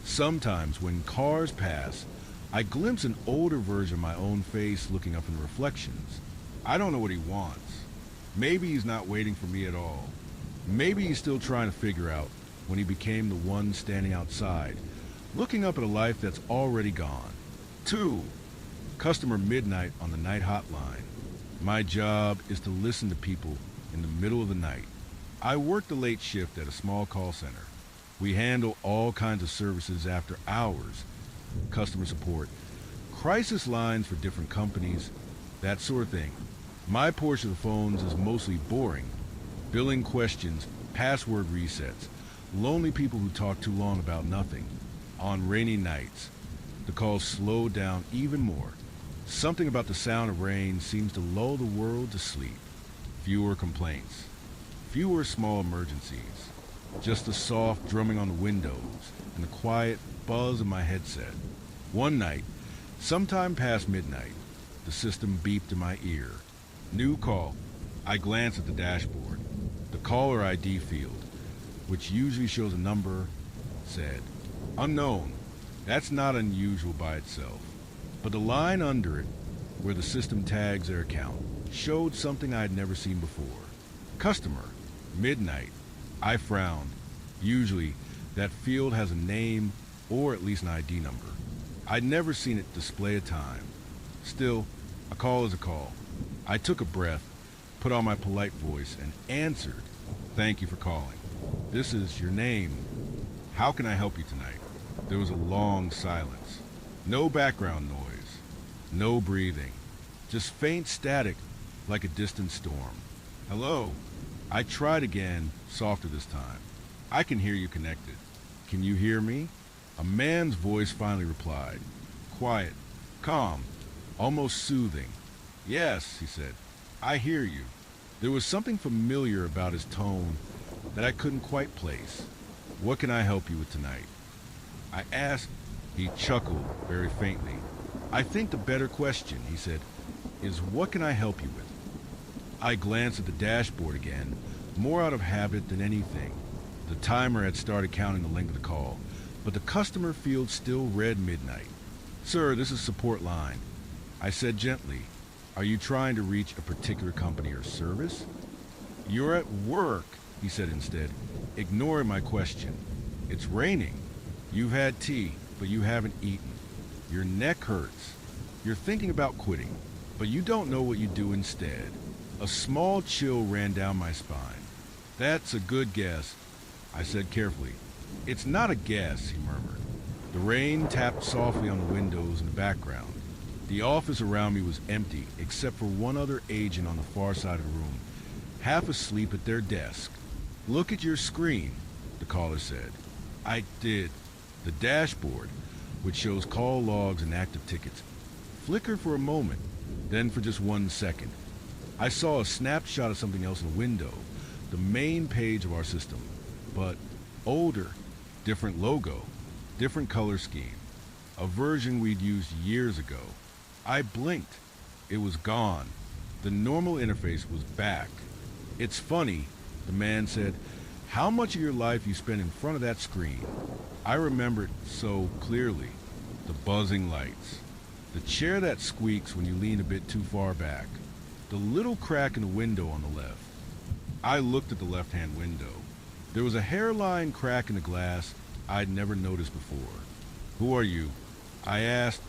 Sometimes, when cars pass, I glimpse an older version of my own face looking up in the reflections. I don't know what he wants. Maybe he's not waiting for me at all. Maybe he's still trying to figure out when he became the one standing outside, looking up at a life that's already gone. 2. Customer midnight on the Night Hotline. My job is to listen to people in the middle of the night. I work the late shift at a small call center. We handle all kinds of services after hours, customer support, crisis lines for different companies, that sort of thing. My portion of the phones is mostly boring. Billing questions, password resets, lonely people who talk too long about nothing. On rainy nights, the calls slow down even more. Something about the sound of rain seems to lull the world to sleep. Fewer complaints. Fewer small emergencies. Just the soft drumming on the windows and the quiet buzz of my headset. One night, sometime past midnight, the system beeped in my ear. New call. I glanced at the dashboard. The caller ID field, which usually shows a number, said, unknown. That's not unusual by itself. But the line under it, where the system tags their account, showed something I had never seen before. Customer, midnight. I frowned. Usually, that field has a name or at least an ID number. I'd never seen it display a time. Still, a call is a call. I took a breath, put on my polite voice, and answered. Thank you for calling. This is your name. How can I help you tonight? There was a long silence. No background noise. No breathing. Just faint static like a distant storm. Hello? I tried again, softer this time. I can hear you connected. Can you hear me? A man's voice finally replied. Quiet, calm, almost soothing. Yes, he said. I hear you. There was something familiar about his tone that I couldn't quite place. What can I help you with tonight? I asked. He chuckled very faintly. I think the better question, he said, is what can I help you with? I glanced at the dashboard again, more out of habit than anything. The timer had started counting the length of the call, but the customer field still read midnight. Sir, this is support line. I said gently, are you trying to reach a particular company or service? You're at work, he said instead, ignoring my question. It's raining. You've had tea, but you haven't eaten. Your neck hurts. You're thinking about quitting, but you don't know what you do instead. A small chill ran down my spine. That's a good guess, I said carefully. It's not a guess, he murmured. The rain tapped softly on the windows in the background. The office around me was empty, except for one other agent on the far side of the room, half asleep at their desk. Look at your screen, the caller said. I did. The dashboard, which shows call logs and active tickets, flickered for a moment, then for just 1 second. I saw a snapshot of something else in the window, the main page of our system, but older, different logo, different color scheme, a version we'd used years ago. I blinked. It was gone. The normal interface was back. It's funny, the man said, how much of your life you spend in front of that screen. I remember it so clearly. The buzzing lights, the chair that squeaks when you lean a bit too far back, the little crack in the window on the left. I looked at the left-hand window. There was a hairline crack in the glass I'd never noticed before. Who are you? I asked,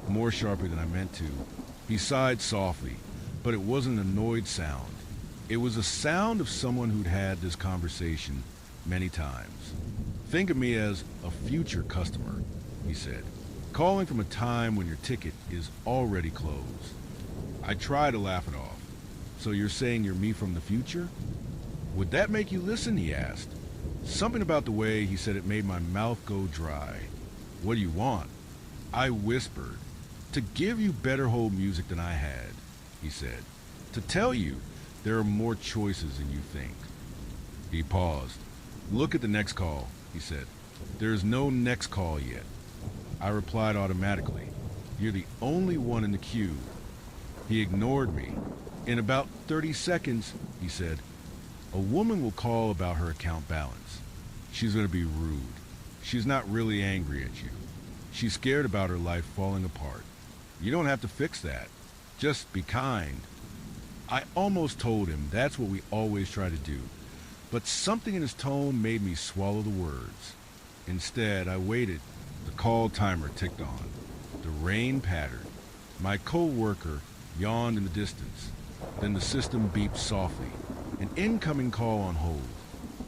more sharply than I meant to. He sighed softly, but it wasn't an annoyed sound. It was a sound of someone who'd had this conversation many times. Think of me as a future customer, he said, calling from a time when your ticket is already closed. I tried to laugh it off. So you're saying you're me from the future? Would that make you listen, he asked. Something about the way he said it made my mouth go dry. What do you want? I whispered. To give you better hold music than I had, he said. To tell you there are more choices than you think. He paused. Look at the next call, he said. There is no next call yet. I replied automatically. You're the only one in the queue. He ignored me. In about 30 seconds, he said, a woman will call about her account balance. She's going to be rude. She's not really angry at you. She's scared about her life falling apart. You don't have to fix that. Just be kind. I almost told him that's what we always try to do, but something in his tone made me swallow the words. Instead, I waited. The call timer ticked on. The rain pattered. My co-worker yawned in the distance. Then the system beeped softly. An incoming call on hold.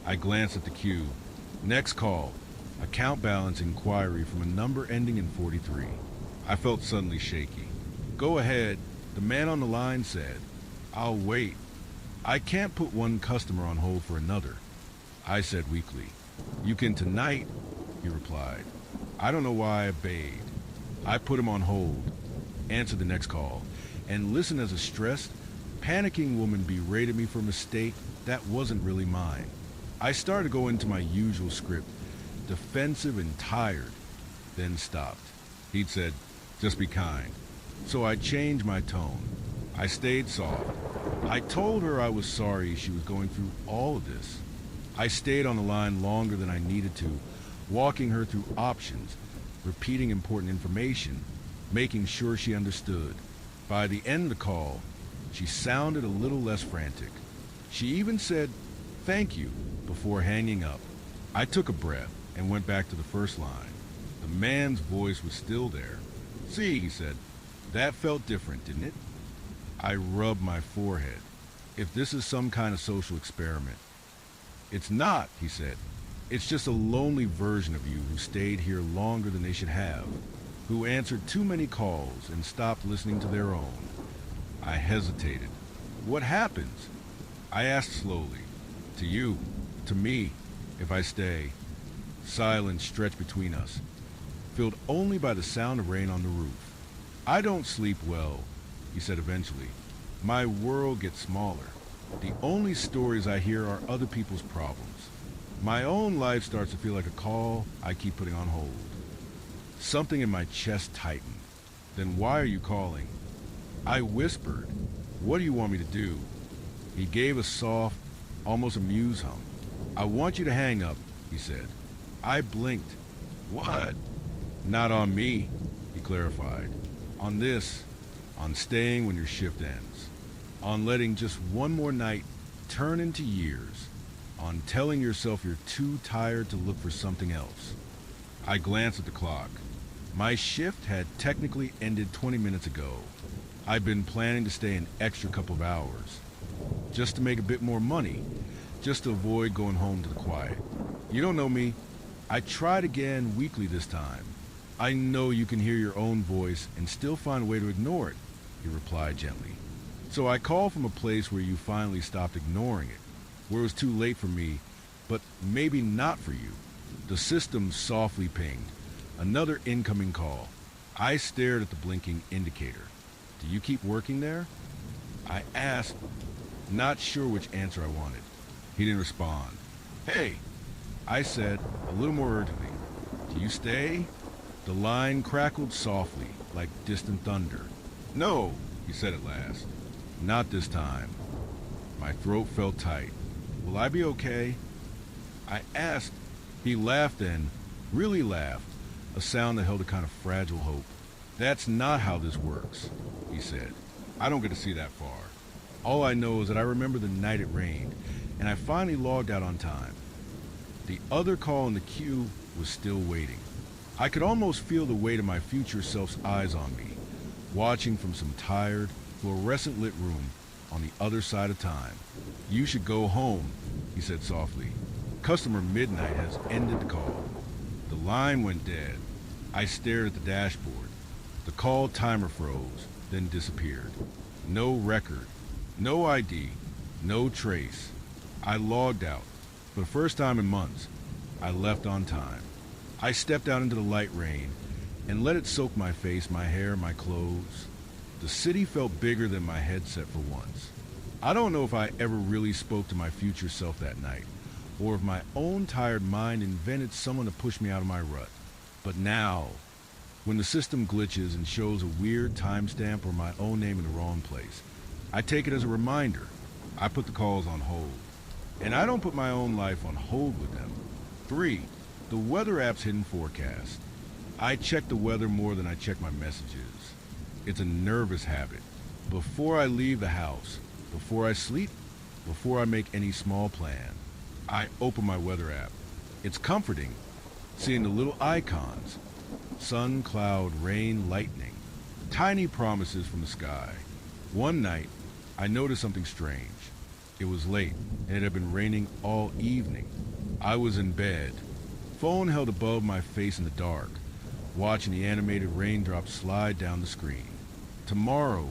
I glanced at the queue. Next call. Account balance inquiry from a number ending in 43. I felt suddenly shaky. Go ahead, the man on the line said. I'll wait. I can't put one customer on hold for another. I said weakly. You can tonight, he replied. I don't know why I obeyed. I put him on hold, answered the next call, and listened as a stressed, panicking woman berated me for a mistake that wasn't really mine. I started to go into my usual script, defensive and tired, then stopped. He'd said, just be kind. So I changed my tone. I stayed soft. I told her I was sorry she was going through all of this. I stayed on the line longer than I needed to, walking her through options, repeating important information, making sure she understood. By the end of the call, she sounded a little less frantic. She even said, thank you, before hanging up. I took a breath and went back to the first line. The man's voice was still there. See, he said, that felt different, didn't it? I rubbed my forehead. If this is some kind of social experiment. It's not, he said. It's just a lonely version of you who stayed here longer than they should have, who answered too many calls and stopped listening to their own. I hesitated. What happens? I asked slowly. To you, to me, if I stay. Silence stretched between us, filled only by the sound of rain on the roof. I don't sleep well, he said eventually. My world gets smaller. The only stories I hear are other people's problems. My own life starts to feel like a call I keep putting on hold. Something in my chest tightened. Then why are you calling? I whispered. What do you want me to do? He gave a soft, almost amused hum. I want you to hang up, he said. I blinked. What? Not on me, he clarified. On this, on staying when your shift ends. On letting just one more night turn into years. On telling yourself you're too tired to look for something else. I glanced at the clock. My shift had technically ended 20 minutes ago. I'd been planning to stay an extra couple of hours. Just to make a bit more money. Just to avoid going home to the quiet. You don't know me. I tried again weakly this time. I know you can hear your own voice and still find a way to ignore it, he replied gently. So I called from a place where you finally stopped ignoring it, where it was too late for me, but maybe not for you. The system softly pinged. Another incoming call. I stared at the blinking indicator. Do you keep working there? I asked, not sure which answer I wanted. He didn't respond. Hey, I said, a little more urgently. Do you stay? The line crackled softly, like distant thunder. No, he said at last. Not this time. My throat felt tight. Will I be okay? I asked. He laughed then, really laughed, a sound that held a kind of fragile hope. That's not how this works, he said. I don't get to see that far. All I know is that I remember the night it rained, and I finally logged out on time. The other call in the queue was still waiting. I could almost feel the weight of my future self's eyes on me, watching from some tired, fluorescent lit room on the other side of time. You should go home, he said softly. Customer midnight has ended the call. The line went dead. I stared at the dashboard. The call timer froze, then disappeared. No record, no ID, no trace. I logged out. For the first time in months, I left on time. I stepped out into the light rain and let it soak my face, my hair, my clothes. The city felt bigger than my headset for once. I don't know if I ever really spoke to my future self that night, or if my own tired mind invented someone to push me out of my rut. But now, when the system glitches and shows a weird timestamp or my own name in the wrong place, I take it as a reminder. I put the calls on hold. And I don't put my own life on hold with them. 3. The weather app's hidden forecast. I check the weather more than I check my messages. It's a nervous habit. Before I leave the house, before I sleep, before I make any small plan, I open my weather app. It's comforting, seeing the little icons. Sun, cloud, rain, lightning. Tiny promises from the sky. One night, I noticed something strange. It was late, and it had been raining all evening. I was in bed, phone held above my face in the dark, watching the animated raindrops slide down the screen. Tomorrow,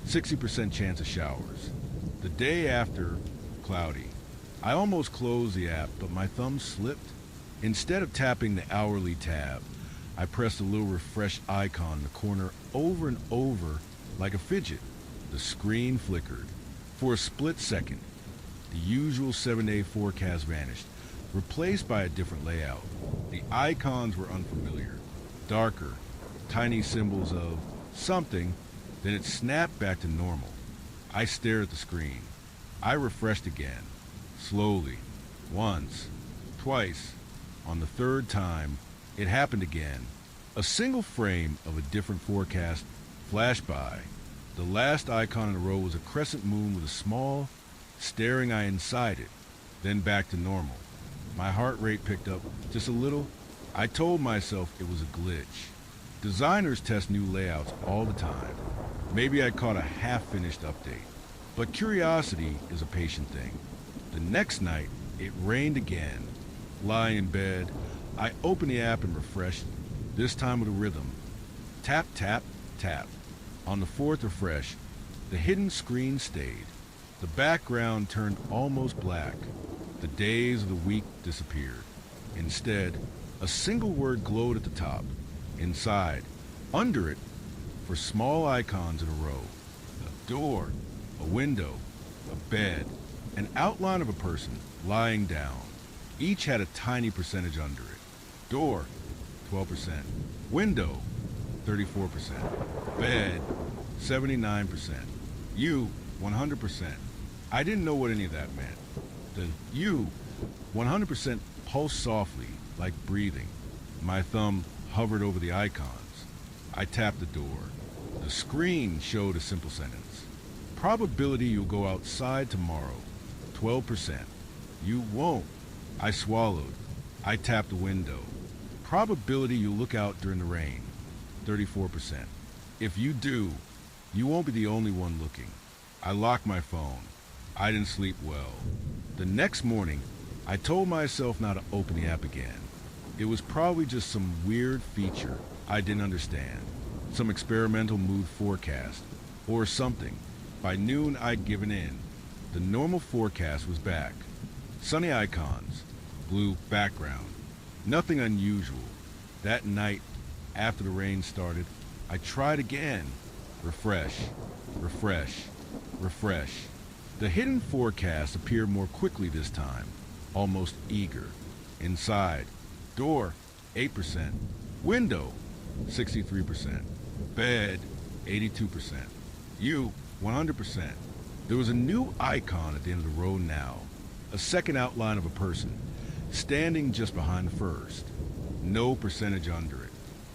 60% chance of showers. The day after, cloudy. I almost closed the app, but my thumb slipped. Instead of tapping the hourly tab, I pressed the little refresh icon in the corner over and over like a fidget. The screen flickered. For a split second, the usual 7-day forecast vanished, replaced by a different layout. The icons were unfamiliar, darker, tiny symbols of something, then it snapped back to normal. I stared at the screen. I refreshed again. Slowly, once, twice. On the third time, it happened again. A single frame of a different forecast flashed by. The last icon in a row was a crescent moon with a small, staring eye inside it, then back to normal. My heart rate picked up just a little. I told myself it was a glitch. Designers test new layouts all the time. Maybe I caught a half-finished update. But curiosity is a patient thing. The next night, it rained again. Lying in bed, I opened the app and refreshed, this time with a rhythm. Tap, tap, tap. On the fourth refresh, the hidden screen stayed. The background turned almost black. The days of the week disappeared. Instead, a single word glowed at the top. Inside, under it, were small icons in a row. A door, a window, a bed, an outline of a person lying down. Each had a tiny percentage under it. Door, 12%. Window, 34%. Bed, 79%. You, 100%. I didn't know what any of that meant. The you, 100% pulsed softly, like breathing. My thumb hovered over the icons. I tapped the door. The screen showed a simple sentence. Probability you'll go outside tomorrow, 12%. You won't. I swallowed. I tapped the window. Probability you'll look out during the rain, 34%. If you do, you won't be the only one looking. I locked my phone. I didn't sleep well. The next morning, I told myself not to open the app again. It was probably just some weird feature I didn't understand, some experimental mood forecast, or something. By noon, I'd given in. The normal forecast was back. Sunny icons, blue background. Nothing unusual. That night, after the rain started, I tried again. Refresh, refresh, refresh. The hidden forecast appeared more quickly this time, almost eager. Inside, door, 8%. Window, 63%. Bed, 82%. You, 100%. There was a new icon at the end of the road now. A second outline of a person, standing just behind the first. No percentage under it.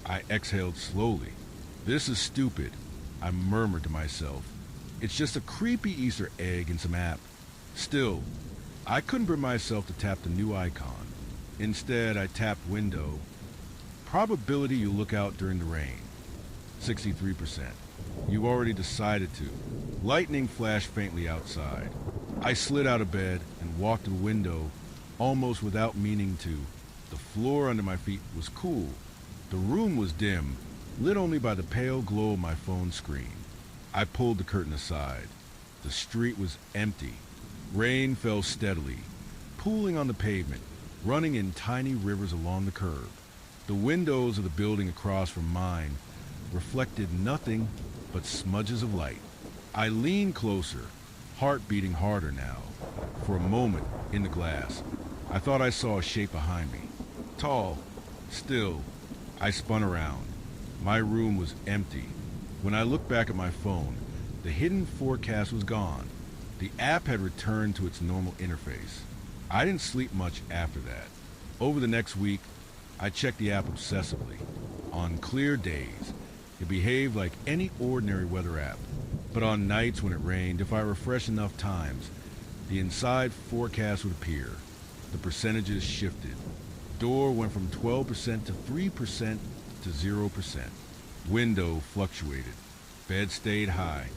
I exhaled slowly. This is stupid, I murmured to myself. It's just a creepy Easter egg in some app. Still, I couldn't bring myself to tap the new icon. Instead, I tapped window. Probability you look out during the rain, 63%. You already decided to. Lightning flashed faintly outside. I slid out of bed and walked to the window, almost without meaning to. The floor under my feet was cool. The room was dim, lit only by the pale glow of my phone screen. I pulled the curtain aside. The street was empty. Rain fell steadily, pooling on the pavement, running in tiny rivers along the curb. The windows of the building across from mine reflected nothing but smudges of light. I leaned closer, heart beating harder now. For a moment, in the glass, I thought I saw a shape behind me. Tall, still. I spun around. My room was empty. When I looked back at my phone, the hidden forecast was gone. The app had returned to its normal interface. I didn't sleep much after that. Over the next week, I checked the app obsessively. On clear days, it behaved like any ordinary weather app. But on nights when it rained, if I refreshed enough times, the inside forecast would appear. The percentages shifted. Door went from 12% to 3% to 0%. Window fluctuated. Bed stayed high.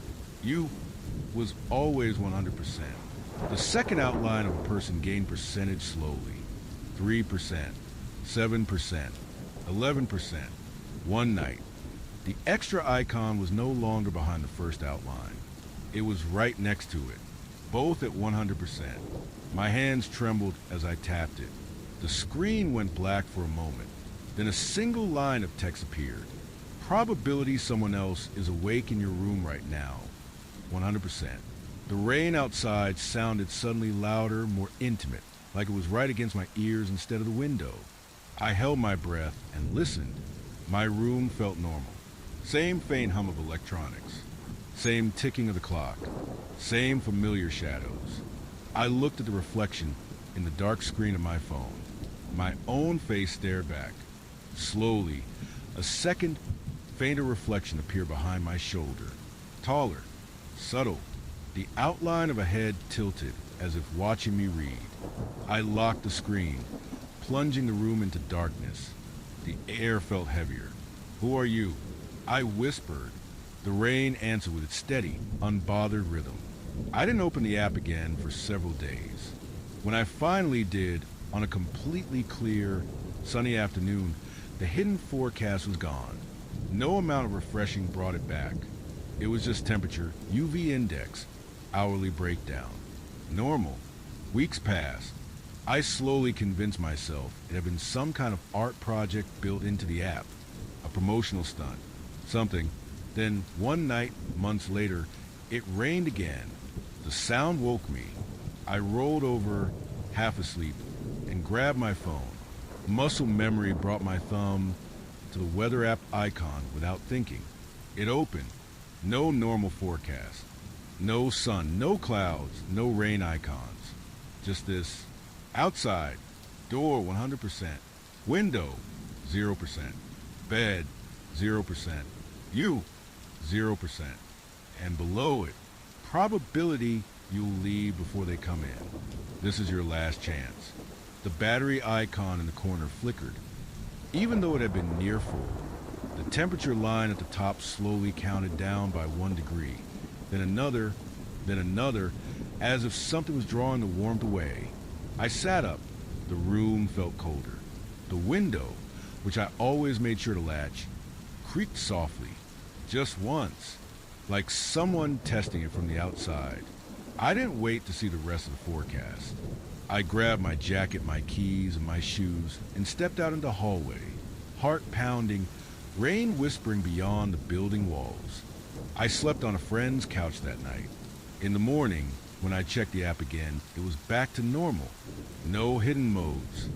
You was always 100%. The second outline of a person gained percentage slowly. 3%, 7%, 11%. One night, the extra icon was no longer behind the first outline. It was right next to it, both at 100%. My hands trembled as I tapped it. The screen went black for a moment. Then a single line of text appeared. Probability someone else is awake in your room right now, 100%. The rain outside sounded suddenly louder, more intimate, like it was right against my ears instead of the window. I held my breath and listened. My room felt normal. Same faint hum of electronics. Same ticking of the clock. Same familiar shadows. I looked at the reflection in the dark screen of my phone. My own face stared back. Slowly, a second, fainter reflection appeared behind my shoulder. Taller, subtle, the outline of a head tilted as if watching me read. I locked the screen, plunging the room into darkness. The air felt heavier. "Who are you?" I whispered. The rain answered with its steady, unbothered rhythm. I didn't open the app again for several days. When I finally did, on a completely clear, sunny afternoon, the hidden forecast was gone. No amount of refreshing brought it back. It was just temperature, UV index, hourly breakdown. Normal. Weeks passed. I slowly convinced myself it had been some kind of art project built into the app, a promotional stunt, something. Then one night, months later, it rained again. The sound woke me. I rolled over, half asleep, and grabbed my phone. Muscle memory brought my thumb to the weather app icon without thinking. It opened. No normal forecast. No sun, no clouds, no rain icons. Just this. Outside. Door 100%. Window 0%. Bed 0%. You 0%. And below it, probability you'll leave before they come in. This is your last chance. The battery icon in the corner flickered. Even though it had been near full, the temperature line at the top slowly counted down by 1 degree. Then another, as if something was drawing the warmth away. I sat up. The room felt colder. The window, which I always made sure to latch, creaked softly, just once, like someone testing it from the outside. I didn't wait to see the rest of the forecast. I grabbed my jacket, my keys, and my shoes and stepped out into the hallway, heart pounding, rain whispering beyond the building walls. I slept on a friend's couch that night. In the morning, when I checked the app again, it was back to normal. No hidden modes,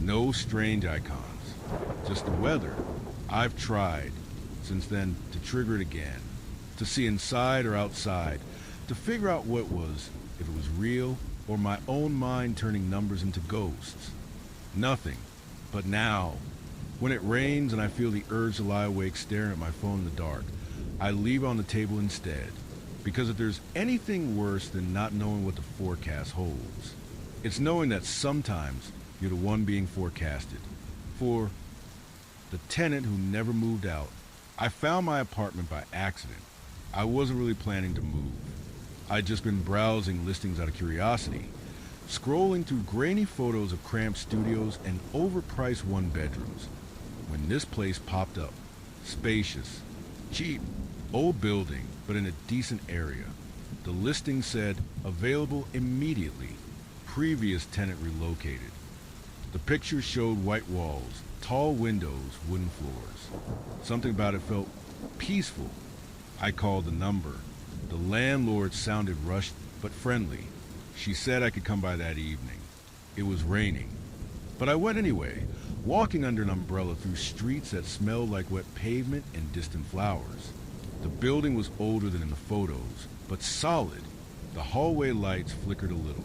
no strange icons, just the weather. I've tried since then to trigger it again, to see inside or outside, to figure out what was, if it was real or my own mind turning numbers into ghosts. Nothing. But now, when it rains and I feel the urge to lie awake staring at my phone in the dark, I leave it on the table instead. Because if there's anything worse than not knowing what the forecast holds, it's knowing that sometimes you're the one being forecasted. For the tenant who never moved out, I found my apartment by accident. I wasn't really planning to move. I'd just been browsing listings out of curiosity, scrolling through grainy photos of cramped studios and overpriced one-bedrooms, when this place popped up. Spacious, cheap, old building, but in a decent area. The listing said, available immediately, previous tenant relocated. The picture showed white walls, tall windows, wooden floors. Something about it felt peaceful. I called the number. The landlord sounded rushed but friendly. She said I could come by that evening. It was raining. But I went anyway, walking under an umbrella through streets that smelled like wet pavement and distant flowers. The building was older than in the photos, but solid. The hallway lights flickered a little.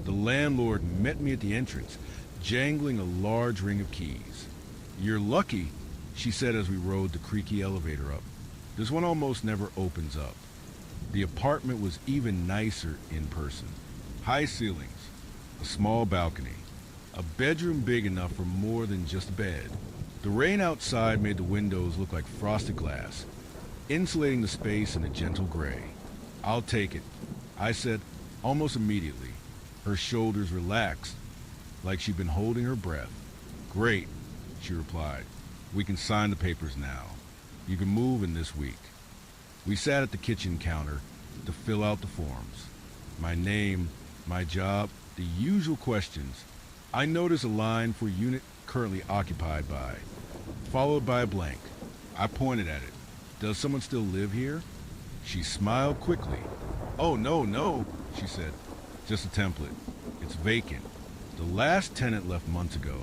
The landlord met me at the entrance, jangling a large ring of keys. "You're lucky," she said as we rode the creaky elevator up. "This one almost never opens up." The apartment was even nicer in person. High ceilings, a small balcony, a bedroom big enough for more than just a bed. The rain outside made the windows look like frosted glass, insulating the space in a gentle gray. "I'll take it," I said almost immediately. Her shoulders relaxed, like she'd been holding her breath. "Great," she replied. "We can sign the papers now. You can move in this week." We sat at the kitchen counter to fill out the forms. My name, my job, the usual questions. I noticed a line for unit currently occupied by, followed by a blank. I pointed at it. "Does someone still live here?" She smiled quickly. "Oh, no," she said. "Just a template. It's vacant. The last tenant left months ago."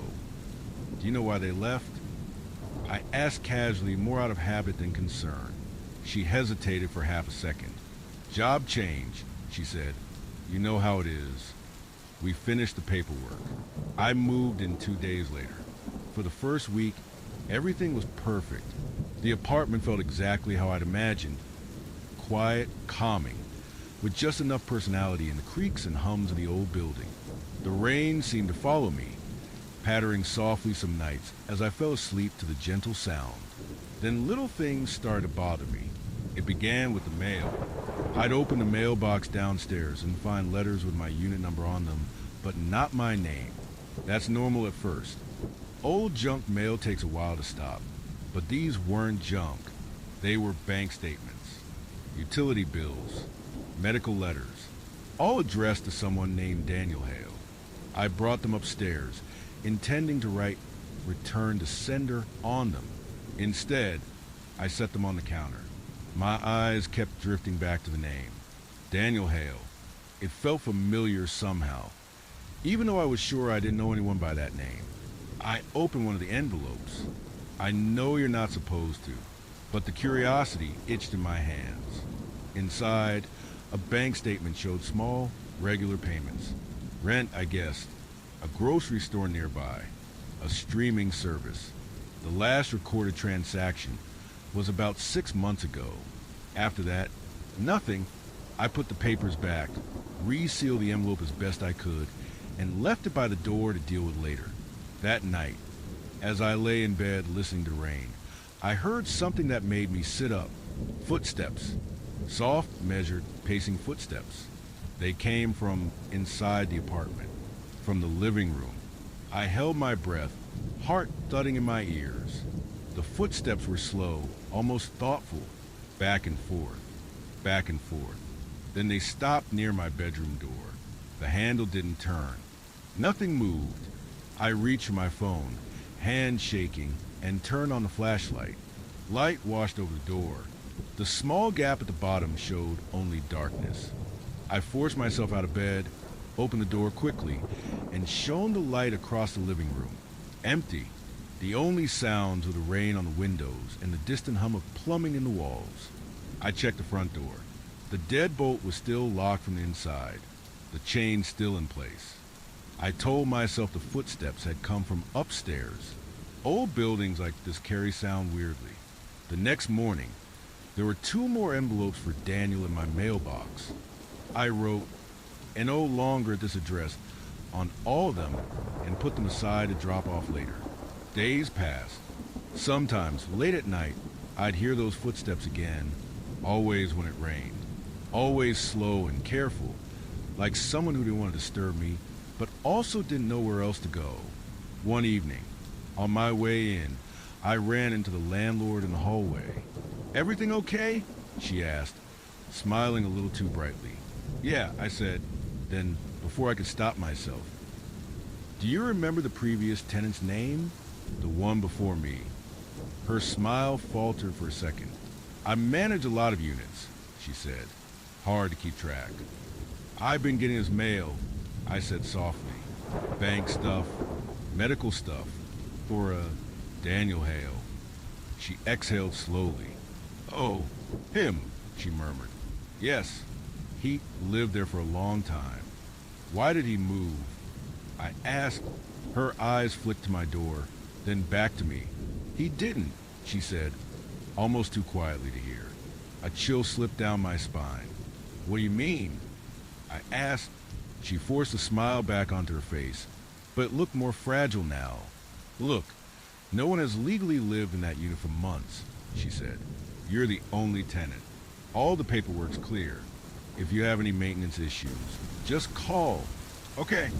"Do you know why they left?" I asked casually, more out of habit than concern. She hesitated for half a second. "Job change," she said. "You know how it is." We finished the paperwork. I moved in 2 days later. For the first week, everything was perfect. The apartment felt exactly how I'd imagined. Quiet, calming, with just enough personality in the creaks and hums of the old building. The rain seemed to follow me, pattering softly some nights as I fell asleep to the gentle sound. Then little things started to bother me. It began with the mail. I'd open the mailbox downstairs and find letters with my unit number on them, but not my name. That's normal at first. Old junk mail takes a while to stop, but these weren't junk. They were bank statements, utility bills, medical letters, all addressed to someone named Daniel Hale. I brought them upstairs, intending to write "Return to Sender" on them. Instead, I set them on the counter. My eyes kept drifting back to the name. Daniel Hale. It felt familiar somehow, even though I was sure I didn't know anyone by that name. I opened one of the envelopes. I know you're not supposed to, but the curiosity itched in my hands. Inside, a bank statement showed small, regular payments. Rent, I guessed. A grocery store nearby. A streaming service. The last recorded transaction was about 6 months ago. After that, nothing. I put the papers back, resealed the envelope as best I could, and left it by the door to deal with later. That night, as I lay in bed listening to rain, I heard something that made me sit up. Footsteps. Soft, measured, pacing footsteps. They came from inside the apartment, from the living room. I held my breath, heart thudding in my ears. The footsteps were slow, almost thoughtful, back and forth, back and forth. Then they stopped near my bedroom door. The handle didn't turn. Nothing moved. I reached for my phone, hand shaking, and turned on the flashlight. Light washed over the door. The small gap at the bottom showed only darkness. I forced myself out of bed, opened the door quickly, and shone the light across the living room. Empty. The only sounds were the rain on the windows and the distant hum of plumbing in the walls. I checked the front door. The deadbolt was still locked from the inside, the chain still in place. I told myself the footsteps had come from upstairs. Old buildings like this carry sound weirdly. The next morning, there were 2 more envelopes for Daniel in my mailbox. I wrote, "And no longer at this address," on all of them and put them aside to drop off later. Days passed. Sometimes, late at night, I'd hear those footsteps again, always when it rained. Always slow and careful, like someone who didn't want to disturb me, but also didn't know where else to go. One evening, on my way in, I ran into the landlord in the hallway. "Everything okay?" she asked, smiling a little too brightly. "Yeah," I said, then, before I could stop myself, "Do you remember the previous tenant's name?" "The one before me." Her smile faltered for a second. "I manage a lot of units," she said. "Hard to keep track." "I've been getting his mail," I said softly. "Bank stuff, medical stuff, for Daniel Hale." She exhaled slowly. "Oh, him," she murmured. "Yes, he lived there for a long time." "Why did he move?" I asked. Her eyes flicked to my door, then back to me. "He didn't," she said, almost too quietly to hear. A chill slipped down my spine. "What do you mean?" I asked. She forced a smile back onto her face, but it looked more fragile now. "Look, no one has legally lived in that unit for months," she said. "You're the only tenant. All the paperwork's clear. If you have any maintenance issues, just call." "Okay."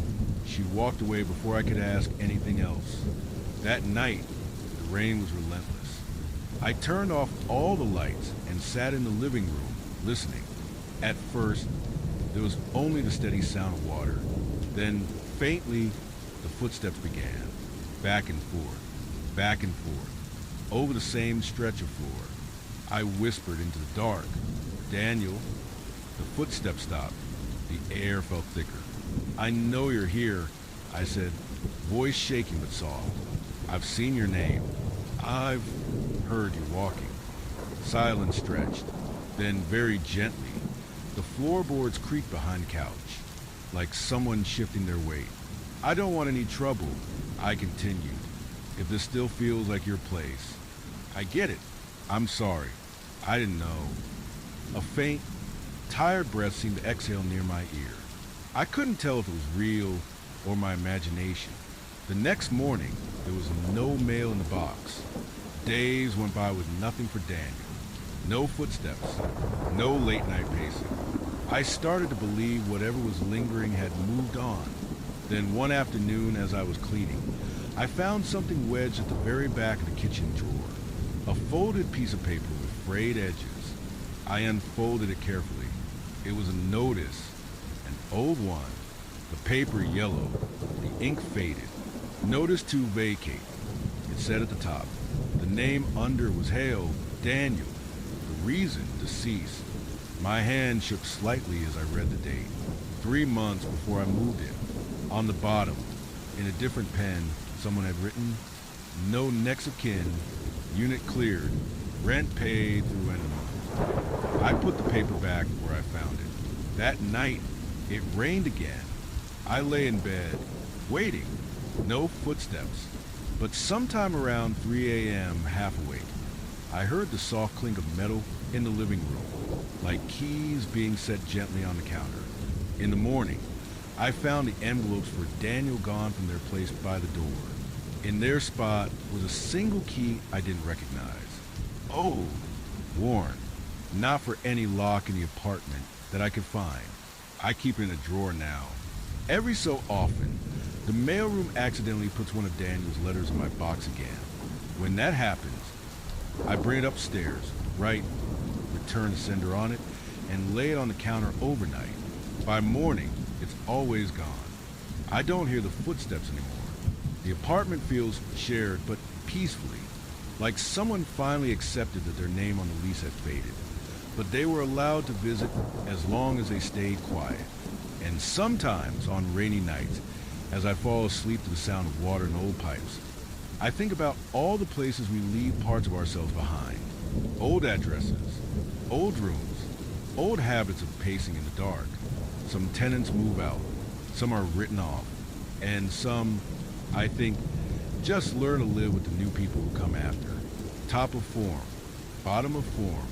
She walked away before I could ask anything else. That night, the rain was relentless. I turned off all the lights and sat in the living room, listening. At first, there was only the steady sound of water. Then, faintly, the footsteps began. Back and forth, over the same stretch of floor. I whispered into the dark, "Daniel." The footsteps stopped. The air felt thicker. "I know you're here," I said, voice shaking but soft. "I've seen your name. I've heard you walking." Silence stretched. Then, very gently, the floorboards creaked behind the couch, like someone shifting their weight. "I don't want any trouble," I continued. "If this still feels like your place." "I get it. I'm sorry. I didn't know." A faint, tired breath seemed to exhale near my ear. I couldn't tell if it was real or my imagination. The next morning, there was no mail in the box. Days went by with nothing for Daniel. No footsteps, no late night pacing. I started to believe whatever was lingering had moved on. Then one afternoon, as I was cleaning, I found something wedged at the very back of the kitchen drawer. A folded piece of paper with frayed edges. I unfolded it carefully. It was a notice, an old one. The paper yellowed, the ink faded. "Notice to vacate," it said at the top. The name under was Hale, Daniel. The reason, deceased. My hand shook slightly as I read the date. 3 months before I moved in. On the bottom, in a different pen, someone had written, "No next of kin, unit cleared, rent paid through end of month." I put the paper back where I found it. That night, it rained again. I lay in bed, waiting. No footsteps. But sometime around 3 a.m., half awake, I heard the soft clink of metal in the living room, like keys being set gently on the counter. In the morning, I found the envelopes for Daniel gone from their place by the door. In their spot was a single key I didn't recognize. Old, worn, not for any lock in the apartment that I could find. I keep it in a drawer now. Every so often, The mailroom accidentally puts one of Daniel's letters in my box again. When that happens, I bring it upstairs, write return sender on it, and lay it on the counter overnight. By morning, it's always gone. I don't hear the footsteps anymore. The apartment feels shared, but peacefully, like someone finally accepted that their name on the lease had faded. But they were allowed to visit as long as they stayed quiet. And sometimes, on rainy nights, as I fall asleep to the sound of water and old pipes, I think about all the places we leave parts of ourselves behind. Old addresses, old rooms, old habits of pacing in the dark. Some tenants move out, some are written off, and some, I think, just learn to live with the new people who come after. Top of form, bottom of form,